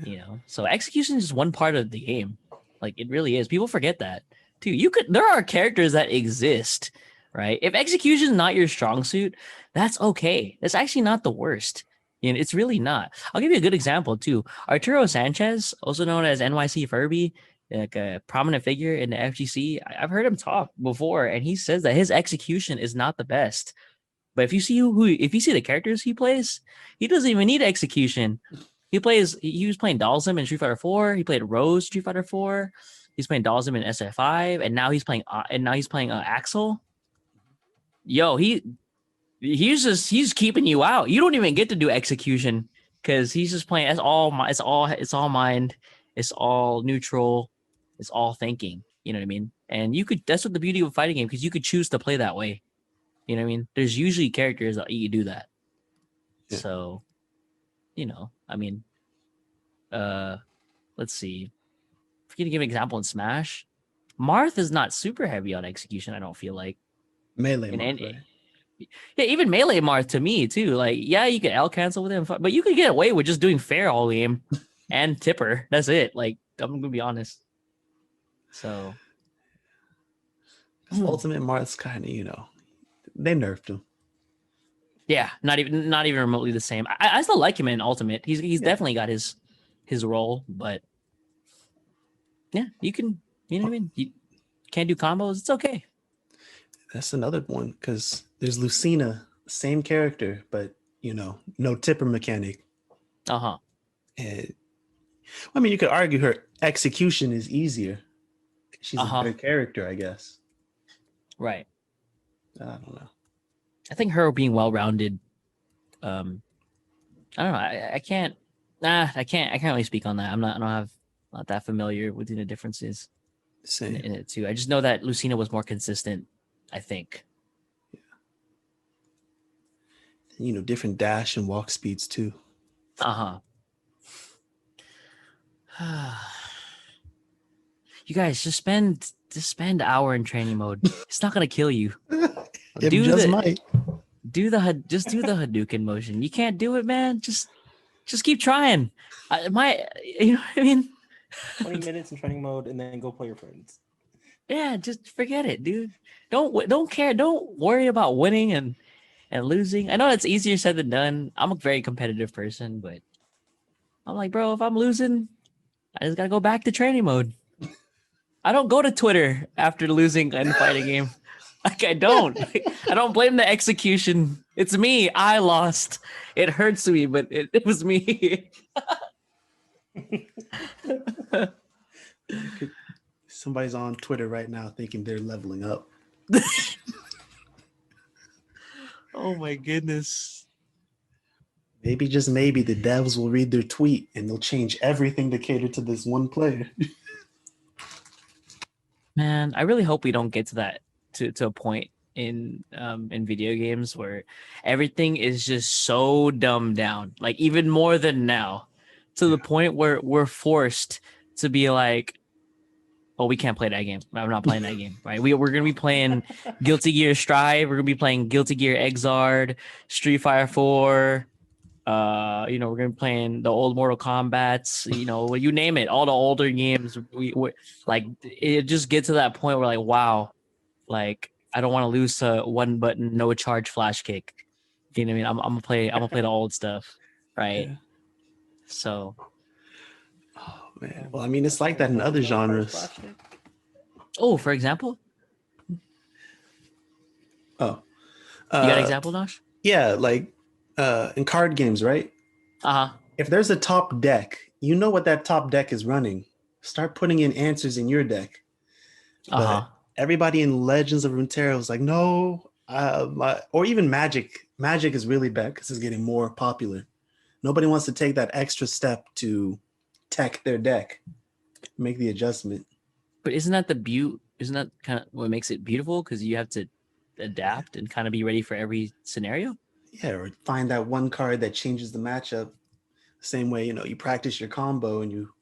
Yeah. So execution is just one part of the game. Like it really is. People forget that too. There are characters that exist, right? If execution is not your strong suit, that's okay. That's actually not the worst. It's really not. I'll give you a good example too. Arturo Sanchez, also known as NYC Furby, like a prominent figure in the FGC. I've heard him talk before, and he says that his execution is not the best. But if you see the characters he plays, he doesn't even need execution. He was playing Dalsum in Street Fighter 4. He played Rose Street Fighter 4. He's playing Dalsum in SF5, and now he's playing Axel. Yo, he's keeping you out. You don't even get to do execution because he's just playing. It's all mind. It's all neutral. It's all thinking. You know what I mean? And that's what the beauty of a fighting game, because you could choose to play that way. You know what I mean? There's usually characters that you do that. Yeah. So, I mean, let's see. If you're gonna give an example in Smash, Marth is not super heavy on execution. I don't feel like melee. Right? Yeah, even melee Marth to me too. Like, yeah, you can L cancel with him, but you could get away with just doing fair all game and tipper. That's it. Like, I'm gonna be honest. So, Ultimate Marth's kind of, they nerfed him. Yeah, not even remotely the same. I still like him in Ultimate. He's definitely got his role, but yeah, you can. You know what I mean? You can't do combos. It's okay. That's another one because there's Lucina, same character, but no tipper mechanic. And I mean, you could argue her execution is easier. She's a Uh-huh. better character, I guess. Right. I don't know. I think her being well-rounded. I don't know. I can't. I can't really speak on that. Not that familiar with the differences Same. in it too. I just know that Lucina was more consistent. I think. You know, different dash and walk speeds too. You guys just spend an hour in training mode. It's not gonna kill you. It just might. Do the Hadouken motion. You can't do it, man. Just keep trying. You know what I mean? 20 minutes in training mode and then go play your friends. Yeah, just forget it, dude. Don't care. Don't worry about winning and losing. I know it's easier said than done. I'm a very competitive person, but I'm like, bro, if I'm losing, I just gotta go back to training mode. I don't go to Twitter after losing in a fighting game. Like I don't. I don't blame the execution. It's me. I lost. It hurts me, but it was me. Somebody's on Twitter right now thinking they're leveling up. Oh my goodness. Maybe, just maybe, the devs will read their tweet and they'll change everything to cater to this one player. Man, I really hope we don't get to that to a point in video games where everything is just so dumbed down, like even more than now, to the point where we're forced to be like, oh, we can't play that game. I'm not playing that game, right? We're gonna be playing Guilty Gear Strive. We're gonna be playing Guilty Gear Xrd, Street Fighter 4. We're gonna be playing the old Mortal Kombats. You name it, all the older games. We like it. Just get to that point where like, wow, like I don't want to lose to one button, no charge flash kick. You know what I mean? I'm gonna play the old stuff, right? Yeah. So. Oh man. Well, I mean, it's like that in other genres. Oh, for example. Oh. You got an example, Nosh? Yeah, like in card games, right? If there's a top deck, you know what that top deck is running. Start putting in answers in your deck. But everybody in Legends of Runeterra was like, no, or even Magic. Magic is really bad because it's getting more popular. Nobody wants to take that extra step to tech their deck, make the adjustment. But isn't that isn't that kind of what makes it beautiful? Because you have to adapt and kind of be ready for every scenario. Yeah, or find that one card that changes the matchup. Same way, you practice your combo and you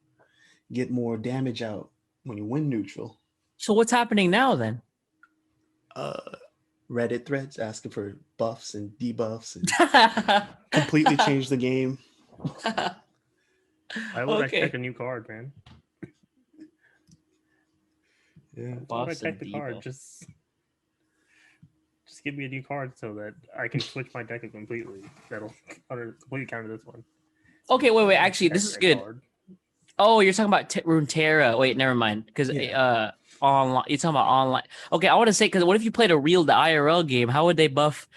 get more damage out when you win neutral. So what's happening now then? Reddit threads asking for buffs and debuffs and completely change the game. I would expect a new card, man. Yeah, buffs and the card. Just give me a new card so that I can switch my deck completely. That'll completely counter this one. Okay, wait. Actually, this is good. Card. Oh, you're talking about Runeterra. Wait, never mind. Because online, you're talking about online. Okay, I want to say, because what if you played the IRL game? How would they buff?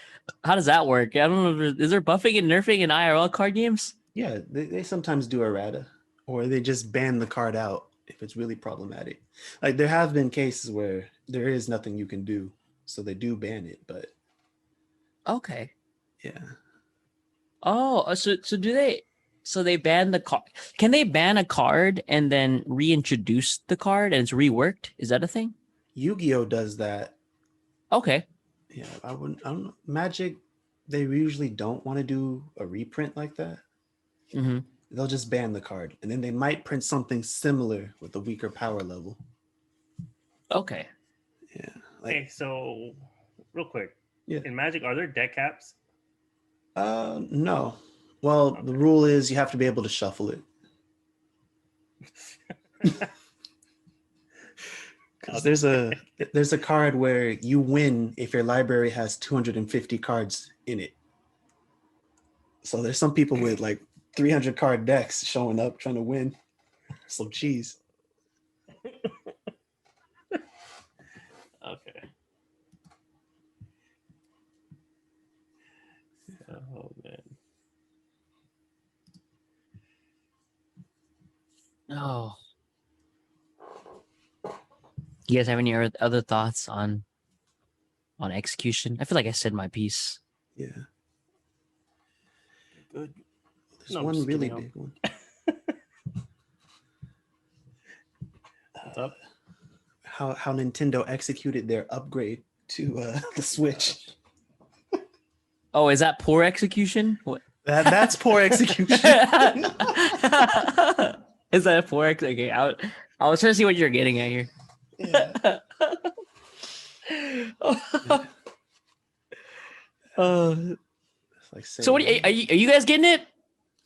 How does that work? I don't know. Is there buffing and nerfing in IRL card games? Yeah, they sometimes do errata, or they just ban the card out if it's really problematic. Like there have been cases where there is nothing you can do, so they do ban it. But okay, yeah. Oh, so do they? So they ban the card. Can they ban a card and then reintroduce the card and it's reworked? Is that a thing? Yu-Gi-Oh does that. Okay. Yeah, I don't know. Magic, they usually don't want to do a reprint like that. Mm-hmm. They'll just ban the card, and then they might print something similar with a weaker power level. Okay. Yeah. Okay, so real quick. Yeah. In Magic, are there deck caps? No. Well, the rule is you have to be able to shuffle it. Because there's a card where you win if your library has 250 cards in it. So there's some people with like 300 card decks showing up trying to win some cheese. Okay. Oh man. You guys have any other thoughts on execution? I feel like I said my piece. Yeah. Good. There's No, I'm one just really kidding. big one. What's up? How Nintendo executed their upgrade to the Switch. Oh, is that poor execution? What? That's poor execution. Is that poor execution? Okay, I was trying to see what you're getting at here. Yeah. It's like So what are you guys getting it?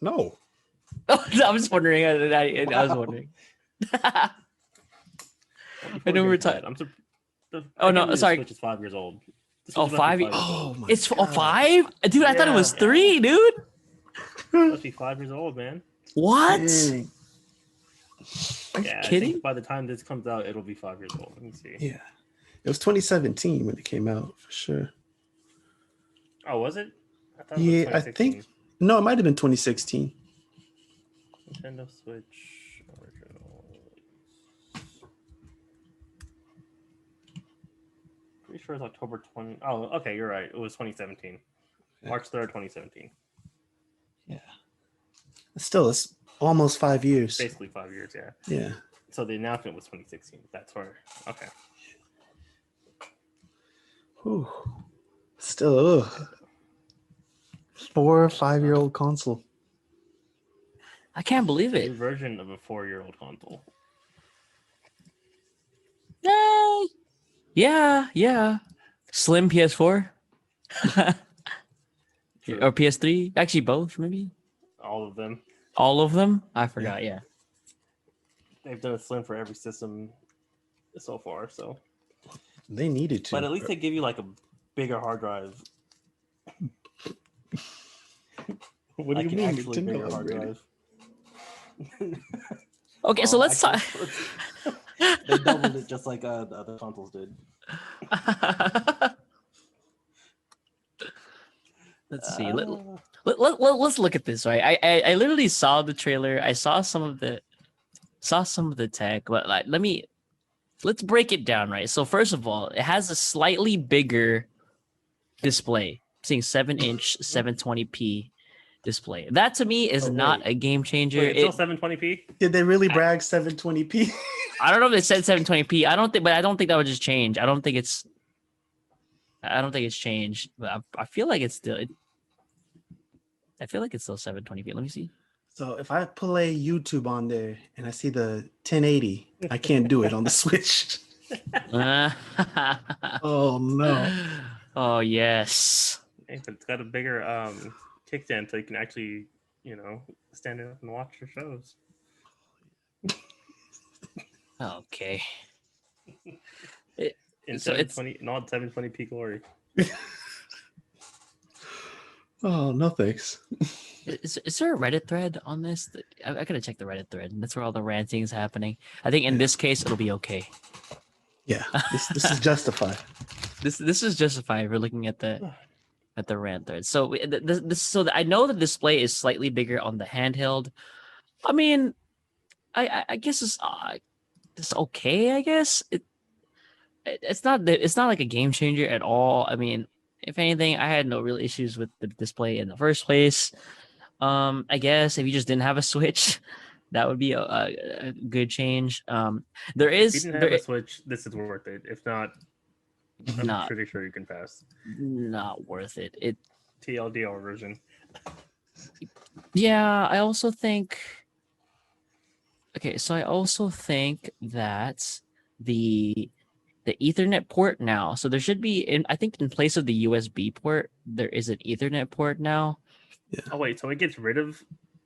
No. I'm just wondering. I was wondering. I know we were talking. Oh, no, the sorry. Switch is 5 years old. The Oh, Switch must be 5 years Oh old. my It's God. 5, dude. I thought it was Yeah. 3, dude. It must be 5 years old, man. What? Dang. Are you Yeah, I kidding? think by the time this comes out, it'll be 5 years old. Let me see. Yeah. It was 2017 when it came out, for sure. Oh, was it? I thought Yeah, it was I 2016. think. No, it might have been 2016. Nintendo Switch original. Pretty sure it's October 20. Oh, okay, you're right. It was 2017. March 3rd, 2017. Still, it's almost 5 years. Basically 5 years, yeah. Yeah. So the announcement was 2016. That's where. Okay. Whew. Still, ugh. 4 or 5-year-old console. I can't believe New it. version of a 4-year-old console. Yay! Yeah. Slim PS4 True. or PS3. Actually, both maybe. All of them. All of them. I forgot. Yeah. They've done a slim for every system so far. So, They needed to. but at least they give you like a bigger hard drive. What Like do an you mean? actually Nintendo bigger hard upgraded? drive. Okay, so Well, let's talk. actually, they doubled it just like the other consoles did. Let's see. Let's look at this. Right, I literally saw the trailer. I saw some of the tech, but like, let's break it down. Right. So first of all, it has a slightly bigger display. I'm seeing 7-inch 720p display. That to me is Oh, not wait. a game changer. Wait, it's still 720p. Did they really brag 720p? I don't know if they said 720p. I don't think that would just change. I don't think it's changed. But I feel like it's still. I feel like it's still 720p. Let me see. So if I play YouTube on there and I see the 1080, I can't do it on the Switch. Oh no. Oh yes. Hey, but it's got a bigger kickstand, so you can actually, stand up and watch your shows. Okay. In So it's- 720, not 720p glory. Oh no thanks. Is there a Reddit thread on this? I gotta check the Reddit thread. That's where all the ranting is happening. I think in this case it'll be okay. Yeah, this is justified. This is justified if we're looking at the rant thread. So I know the display is slightly bigger on the handheld. I mean, I guess it's okay. I guess it's not like a game changer at all. I mean, if anything, I had no real issues with the display in the first place. I guess if you just didn't have a Switch, that would be a good change. There If is you didn't have a Switch, this is worth it. If not, I'm Not- pretty sure you can pass. not worth it. It TLDR version. Yeah, I also think. Okay, so I also think that the Ethernet port now. So there should be I think in place of the USB port, there is an Ethernet port now. Oh wait, so it gets rid of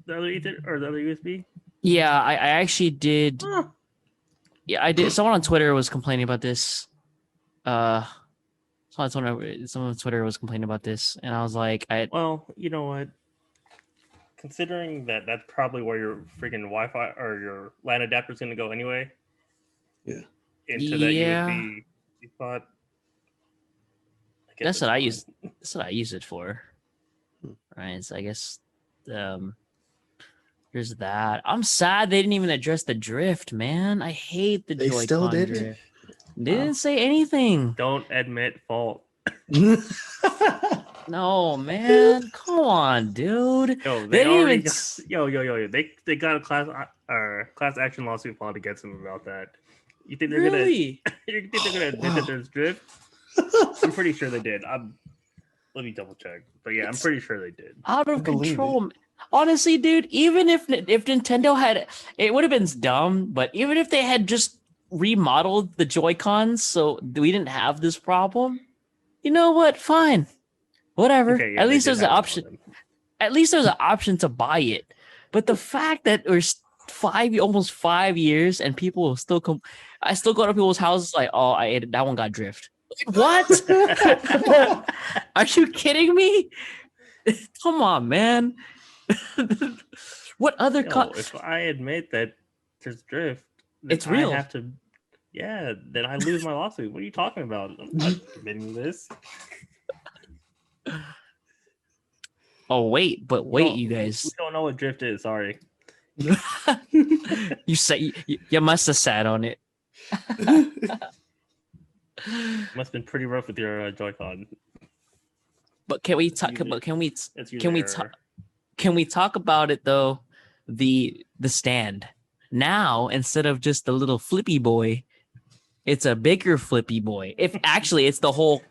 the other Ether or the other USB? Yeah, I actually did. Yeah, I did. Someone on Twitter was complaining about this. Someone on Twitter was complaining about this, and I was like, Well, you know what? Considering that that's probably where your freaking Wi-Fi or your LAN adapter is going to go anyway. Yeah. Into that Yeah. USB spot. That's what I use. That's what I use it for. Right. So I guess there's that. I'm sad they didn't even address the drift, man. I hate the They Joy-Con still didn't? drift. Didn't say anything. Don't admit fault. No, man. Come on, dude. Yo, They they already even got, yo. They got a class action lawsuit filed against them about that. You think they're really? gonna? You think they're gonna admit that there's drift? I'm pretty sure they did. Let me double check. But yeah, I'm pretty sure they did. Out of believe control. Honestly, dude, even if Nintendo had, it would have been dumb, but even if they had just remodeled the Joy-Cons so we didn't have this problem, you know what? Fine. Whatever. Okay, yeah, At they least did there's an have option. At least there's an option to buy it. But the fact that we're almost 5 years and people will still come, I still go to people's houses like, oh, that one got drift. What? Are you kidding me? Come on, man. What other? If I admit that there's drift, it's real. I have to. Yeah, then I lose my lawsuit. What are you talking about? I'm not admitting this. Oh wait, you guys. We don't know what drift is. Sorry. You say you must have sat on it. Must have been pretty rough with your Joy-Con. But can we talk? But can we talk? Can we talk about it though? The stand now, instead of just the little flippy boy, it's a bigger flippy boy. If actually it's the whole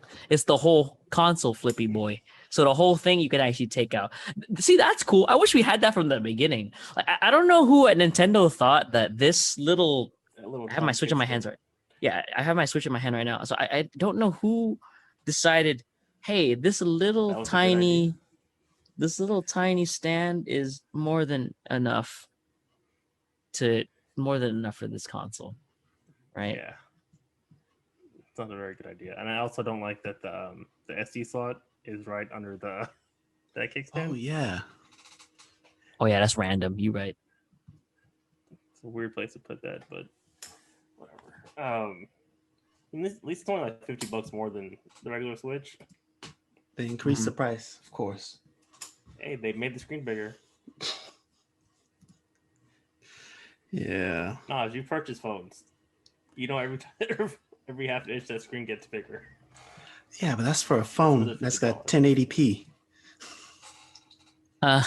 console flippy boy. So the whole thing you can actually take out. See, that's cool. I wish we had that from the beginning. Like, I don't know who at Nintendo thought that this little. I have my Switch in my hands right. Yeah, I have my Switch in my hand right now. So I don't know who decided, hey, this little tiny stand is more than enough for this console, right? Yeah, it's not a very good idea. And I also don't like that the SD slot is right under that kickstand. Oh yeah. Oh yeah, that's random. You right. It's a weird place to put that, but whatever. At least it's only like $50 more than the regular Switch. They increased the price, of course. Hey, they made the screen bigger. Yeah. No, as you purchase phones, you know every half inch that screen gets bigger. Yeah, but that's for a phone that's got 1080p. I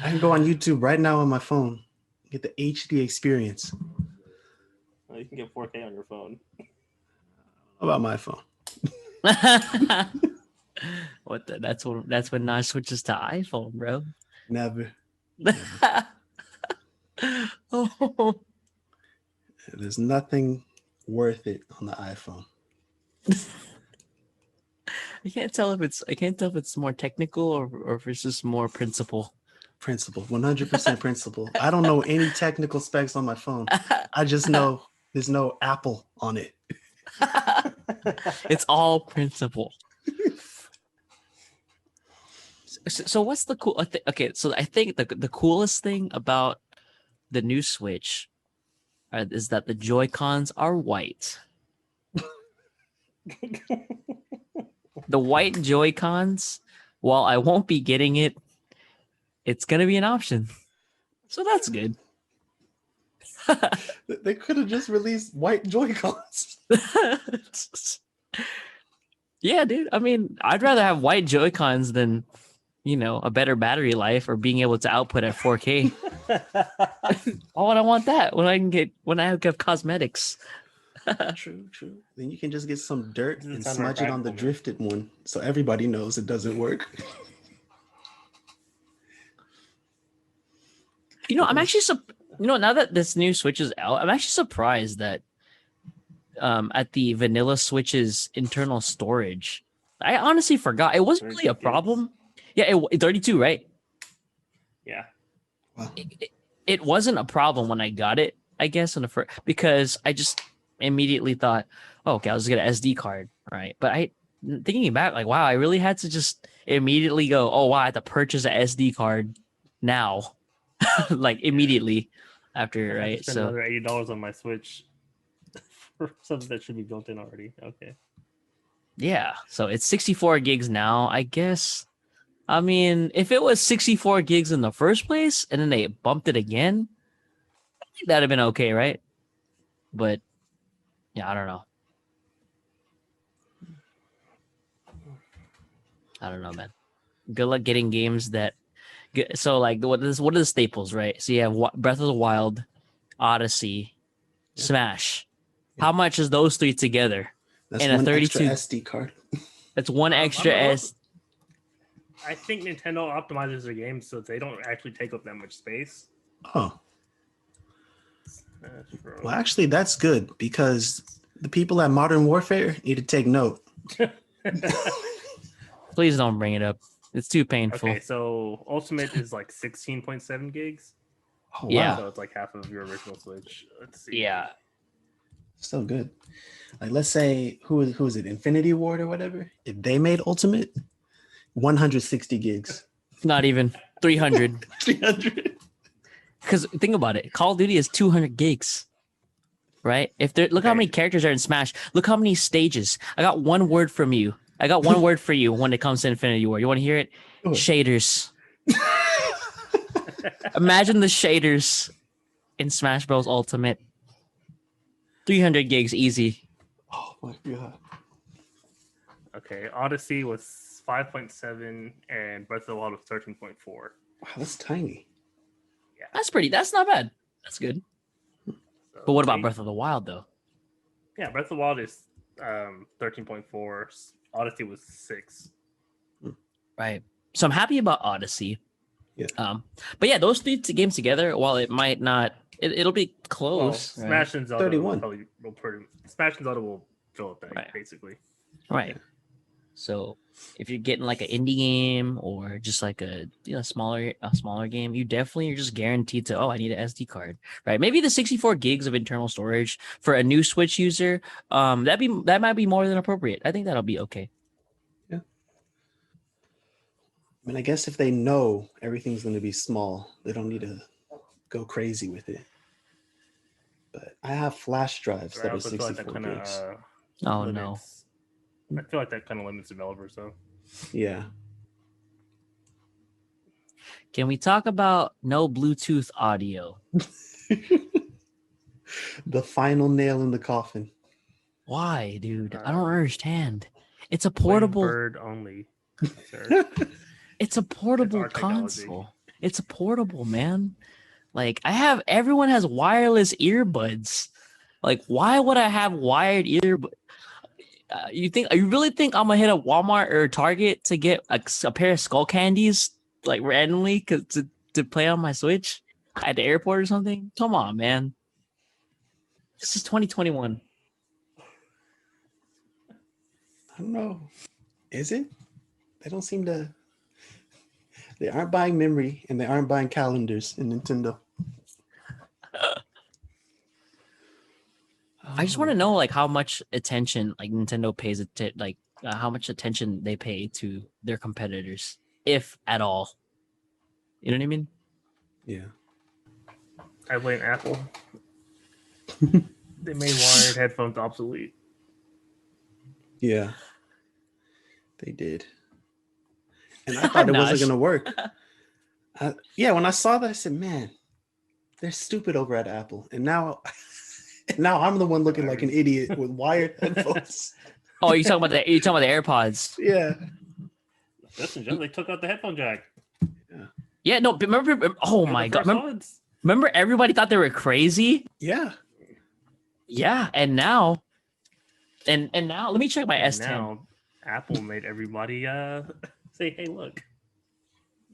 can go on YouTube right now on my phone, get the HD experience. Well, you can get 4K on your phone. How about my phone? That's when Naj switches to iPhone, bro. Never. Oh. There's nothing worth it on the iPhone. I can't tell if it's more technical or if it's just more principle. 100% principle. I don't know any technical specs on my phone. I just know there's no Apple on it. It's all principle. So what's the cool? Okay, so I think the coolest thing about the new Switch is that the Joy-Cons are white. The white Joy-Cons, while I won't be getting it, it's gonna be an option. So that's good. They could have just released white Joy-Cons. Yeah, dude. I mean, I'd rather have white Joy-Cons than, a better battery life or being able to output at 4K. Why would I want that when I have cosmetics? True. Then you can just get some dirt and smudge it on the drifted one, so everybody knows it doesn't work. I'm actually now that this new Switch is out, I'm actually surprised that at the vanilla Switch's internal storage, I honestly forgot it wasn't really a problem. Yeah, 32, right? Yeah. Wow. It wasn't a problem when I got it, I guess, because I just immediately thought, oh, okay, I'll just get an SD card, right? But thinking back, like, wow, I really had to just immediately go, oh, wow, I have to purchase an SD card now, like immediately after, right? Spend another $80 on my Switch for something that should be built in already. Okay. Yeah, so it's 64 gigs now, I guess. I mean, if it was 64 gigs in the first place and then they bumped it again, I think that'd have been okay, right? But Yeah, I don't know. I don't know, man. Good luck getting games that. So like, what are the staples, right? So you have Breath of the Wild, Odyssey, Smash. How much is those three together? That's And a one extra 32. SD card. That's one extra I think Nintendo optimizes their games so they don't actually take up that much space. Oh. Well, actually, that's good because the people at Modern Warfare need to take note. Please don't bring it up. It's too painful. Okay, so Ultimate is like 16.7 gigs. Oh, wow. Yeah. So it's like half of your original Switch. Let's see. Yeah. Still good. Like, let's say, who is it? Infinity Ward or whatever? If they made Ultimate, 160 gigs. Not even 300. 300. Because think about it. Call of Duty is 200 gigs. Right? Look how many characters are in Smash. Look how many stages. I got one word from you. I got one word for you when it comes to Infinity War. You want to hear it? Shaders. Imagine the shaders in Smash Bros. Ultimate. 300 gigs easy. Oh my god. Okay, Odyssey was 5.7 and Breath of the Wild was 13.4. Wow, that's tiny. Yeah. That's not bad. That's good. So, But what about Breath of the Wild though? Yeah, Breath of the Wild is 13.4. Odyssey was 6. Right. So I'm happy about Odyssey. Yeah. But yeah, those three games together, while it might not, it'll be close. Well, Smash and Zelda 31. Smash and Zelda will fill up that Right. basically. Right. So if you're getting like an indie game or just like a smaller game, you definitely are just guaranteed to, I need an SD card. Right. Maybe the 64 gigs of internal storage for a new Switch user, that might be more than appropriate. I think that'll be okay. Yeah. I mean, I guess if they know everything's going to be small, they don't need to go crazy with it. But I have flash drives that are 64 gigs. Oh no. I feel like that kind of limits developers though. Yeah. Can we talk about no Bluetooth audio? The final nail in the coffin. Why, dude? I don't understand. It's a portable Bird only. Sir. It's a portable console. It's a portable, man. Like everyone has wireless earbuds. Like, why would I have wired earbuds? You really think I'm gonna hit a Walmart or Target to get a pair of Skull Candies like randomly to play on my Switch at the airport or something? Come on, man. This is 2021. I don't know. Is it? They don't seem to. They aren't buying memory and they aren't buying calendars in Nintendo. I just want to know like how much attention like Nintendo pays how much attention they pay to their competitors, if at all. You know what I mean? Yeah. I blame Apple. They made wired headphones obsolete. Yeah. They did. And I thought it wasn't going to work. When I saw that, I said, man, they're stupid over at Apple. And now I'm the one looking like an idiot with wired headphones. Oh, you're talking about the AirPods. Yeah. That's in general. They took out the headphone jack. Yeah, no, remember, oh my God. Remember everybody thought they were crazy? Yeah. Yeah, and now let me check my S10. Now Apple made everybody say, hey, look,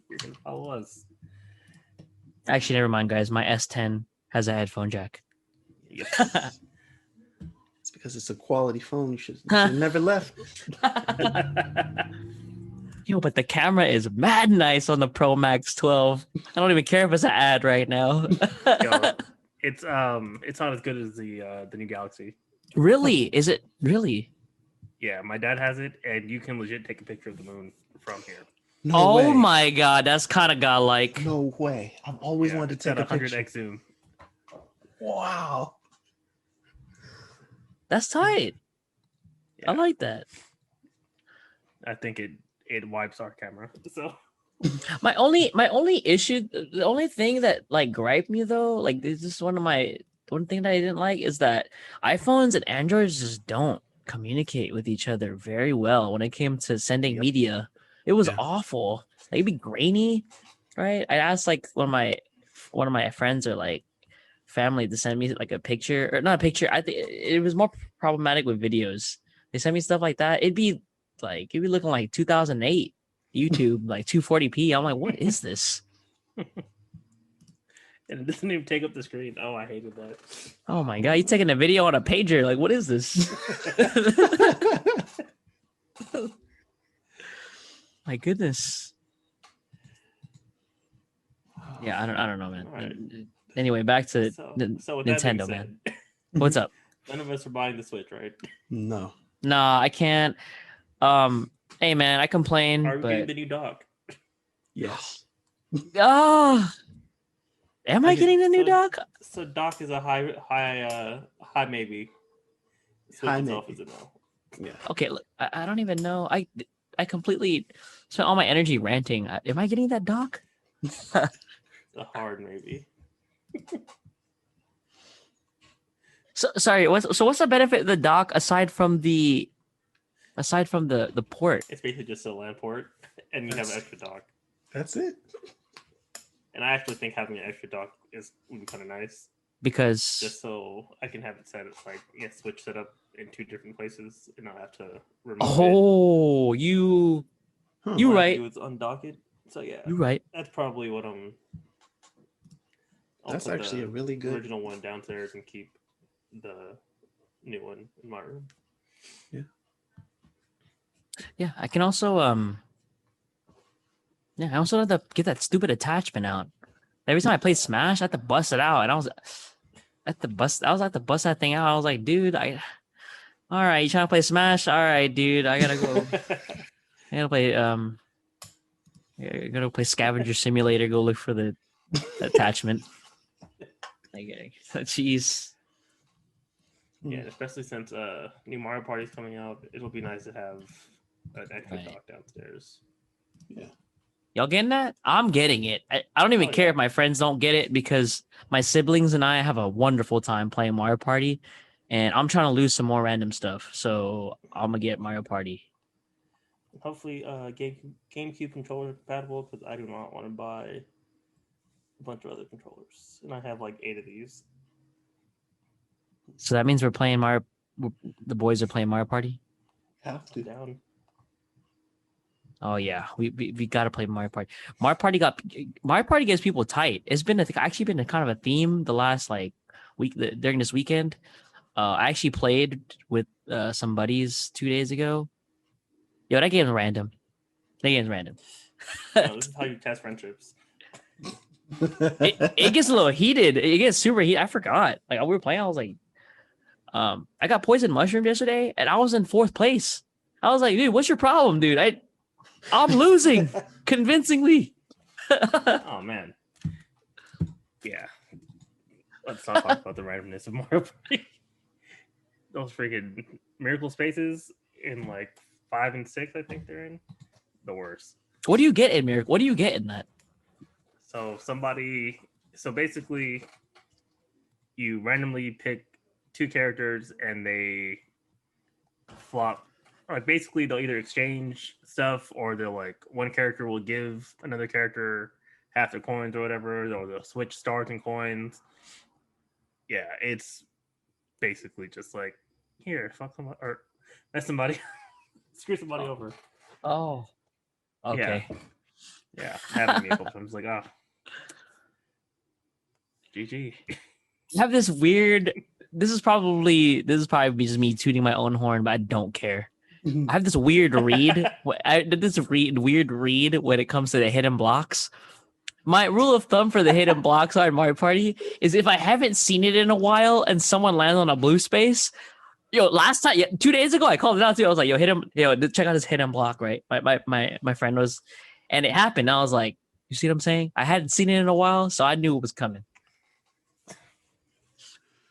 you're going to follow us. Actually, never mind, guys. My S10 has a headphone jack. Yes. It's because it's a quality phone. You should have never left. Yo, but the camera is mad nice on the Pro Max 12. I don't even care if it's an ad right now. Yo, it's not as good as the new Galaxy. Really? Is it really? Yeah, my dad has it, and you can legit take a picture of the moon from here. No way. My God, that's kind of godlike. No way. I've always wanted to take a picture. 100x zoom. Wow. That's tight. Yeah. I like that. I think it wipes our camera. So My only issue, the only thing that like gripe me though, like this is one of my one thing that I didn't like is that iPhones and Androids just don't communicate with each other very well when it came to sending media. It was awful. Like, it'd be grainy, right? I asked like one of my friends or like family to send me like a picture, or not a picture. I think it was more problematic with videos. They sent me stuff like that. It'd be looking like 2008 YouTube, like 240p. I'm like, what is this? And it doesn't even take up the screen. Oh, I hated that. Oh my god, you taking a video on a pager? Like, what is this? My goodness. Yeah, I don't know, man. Right. Anyway, back to So with Nintendo, that being man. said, What's up? none of us are buying the Switch, right? No. Nah, I can't. Hey man, I complain, Are we getting but the new dock? Yes. oh, am I getting the new dock? So dock is a high maybe. Switch High itself maybe. is a no. Yeah. Okay, look, I don't even know. I completely spent all my energy ranting. Am I getting that dock? It's a hard maybe. So sorry. What's the benefit of the dock aside from the port? It's basically just a LAN port, and you have an extra dock. That's it. And I actually think having an extra dock would be kind of nice, Because just so I can have it set up like Switch set up in 2 different places, and not have to remove it. You All I right. do is undock it. So yeah, You right. that's probably what I'll That's put actually the a really good. original one downstairs and keep the new one in my room. Yeah, I can also I also have to get that stupid attachment out. Every time I play Smash, I have to bust it out, and I was at the bust that thing out. I was like, dude, all right, you trying to play Smash? All right, dude, I gotta go. I gotta play Scavenger Simulator. Go look for the attachment. Like, jeez. Yeah, especially since new Mario Party is coming out, it'll be nice to have an extra dock downstairs. Yeah. Y'all getting that? I'm getting it. I don't even care if my friends don't get it, because my siblings and I have a wonderful time playing Mario Party, and I'm trying to lose some more random stuff. So I'm gonna get Mario Party. Hopefully, GameCube controller compatible, because I do not want to buy a bunch of other controllers, and I have like 8 of these. So that means we're playing Mario. The boys are playing Mario Party. Have to. Down. Oh yeah, we got to play Mario Party. Mario Party gets people tight. It's been actually been a kind of a theme the last like week during this weekend. I actually played with some buddies 2 days ago. Yo, that game's random. No, this is how you test friendships. it gets a little heated. It gets super heated. I forgot. Like, we were playing, I was like, I got poisoned mushroomed yesterday, and I was in 4th place. I was like, dude, what's your problem, dude? I'm losing convincingly. Oh man. Yeah. Let's not talk about the randomness of Mario Party. Those freaking miracle spaces in like 5 and 6, I think they're in. The worst. What do you get in Miracle? What do you get in that? So basically you randomly pick 2 characters and they flop. Like, basically they'll either exchange stuff, or they'll like one character will give another character half their coins or whatever, or they'll switch stars and coins. Yeah, it's basically just like, here, fuck somebody or mess somebody, screw somebody over. Oh, okay. Yeah, happened to me a couple times. Like, GG. I have this weird. This is probably just me tooting my own horn, but I don't care. I have this weird read. I did this weird read when it comes to the hidden blocks. My rule of thumb for the hidden blocks on Mario Party is if I haven't seen it in a while and someone lands on a blue space. Last time, 2 days ago, I called it out too. I was like, check out this hidden block, right? My friend was, and it happened. I was like, you see what I'm saying? I hadn't seen it in a while, so I knew it was coming.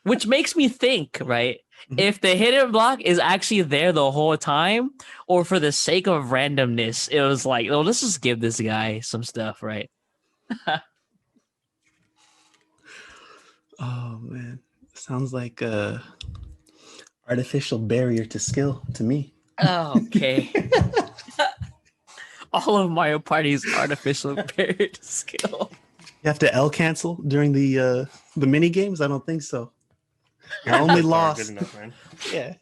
Which makes me think, right? If the hidden block is actually there the whole time, or for the sake of randomness, it was like, oh, let's just give this guy some stuff, right? Oh man. Sounds like a artificial barrier to skill to me. Oh, okay. All of Mario Party's artificial barrier to skill. You have to L cancel during the mini games? I don't think so. I Your only inputs aren't lost. good enough, man. Yeah.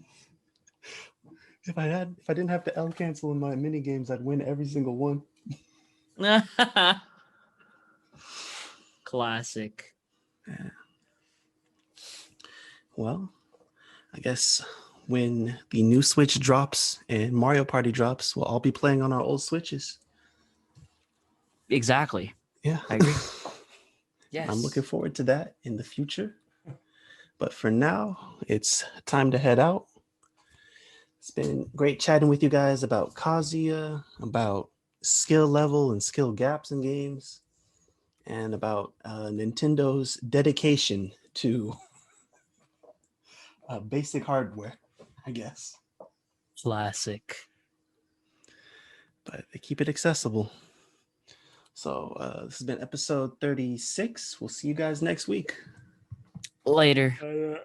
If I didn't have to L cancel in my mini games, I'd win every single one. Classic. Yeah. Well, I guess when the new Switch drops and Mario Party drops, we'll all be playing on our old Switches. Exactly. Yeah. I agree. Yes. I'm looking forward to that in the future. But for now, it's time to head out. It's been great chatting with you guys about Kazuya, about skill level and skill gaps in games, and about Nintendo's dedication to basic hardware, I guess. Classic. But they keep it accessible. So this has been episode 36. We'll see you guys next week. Later.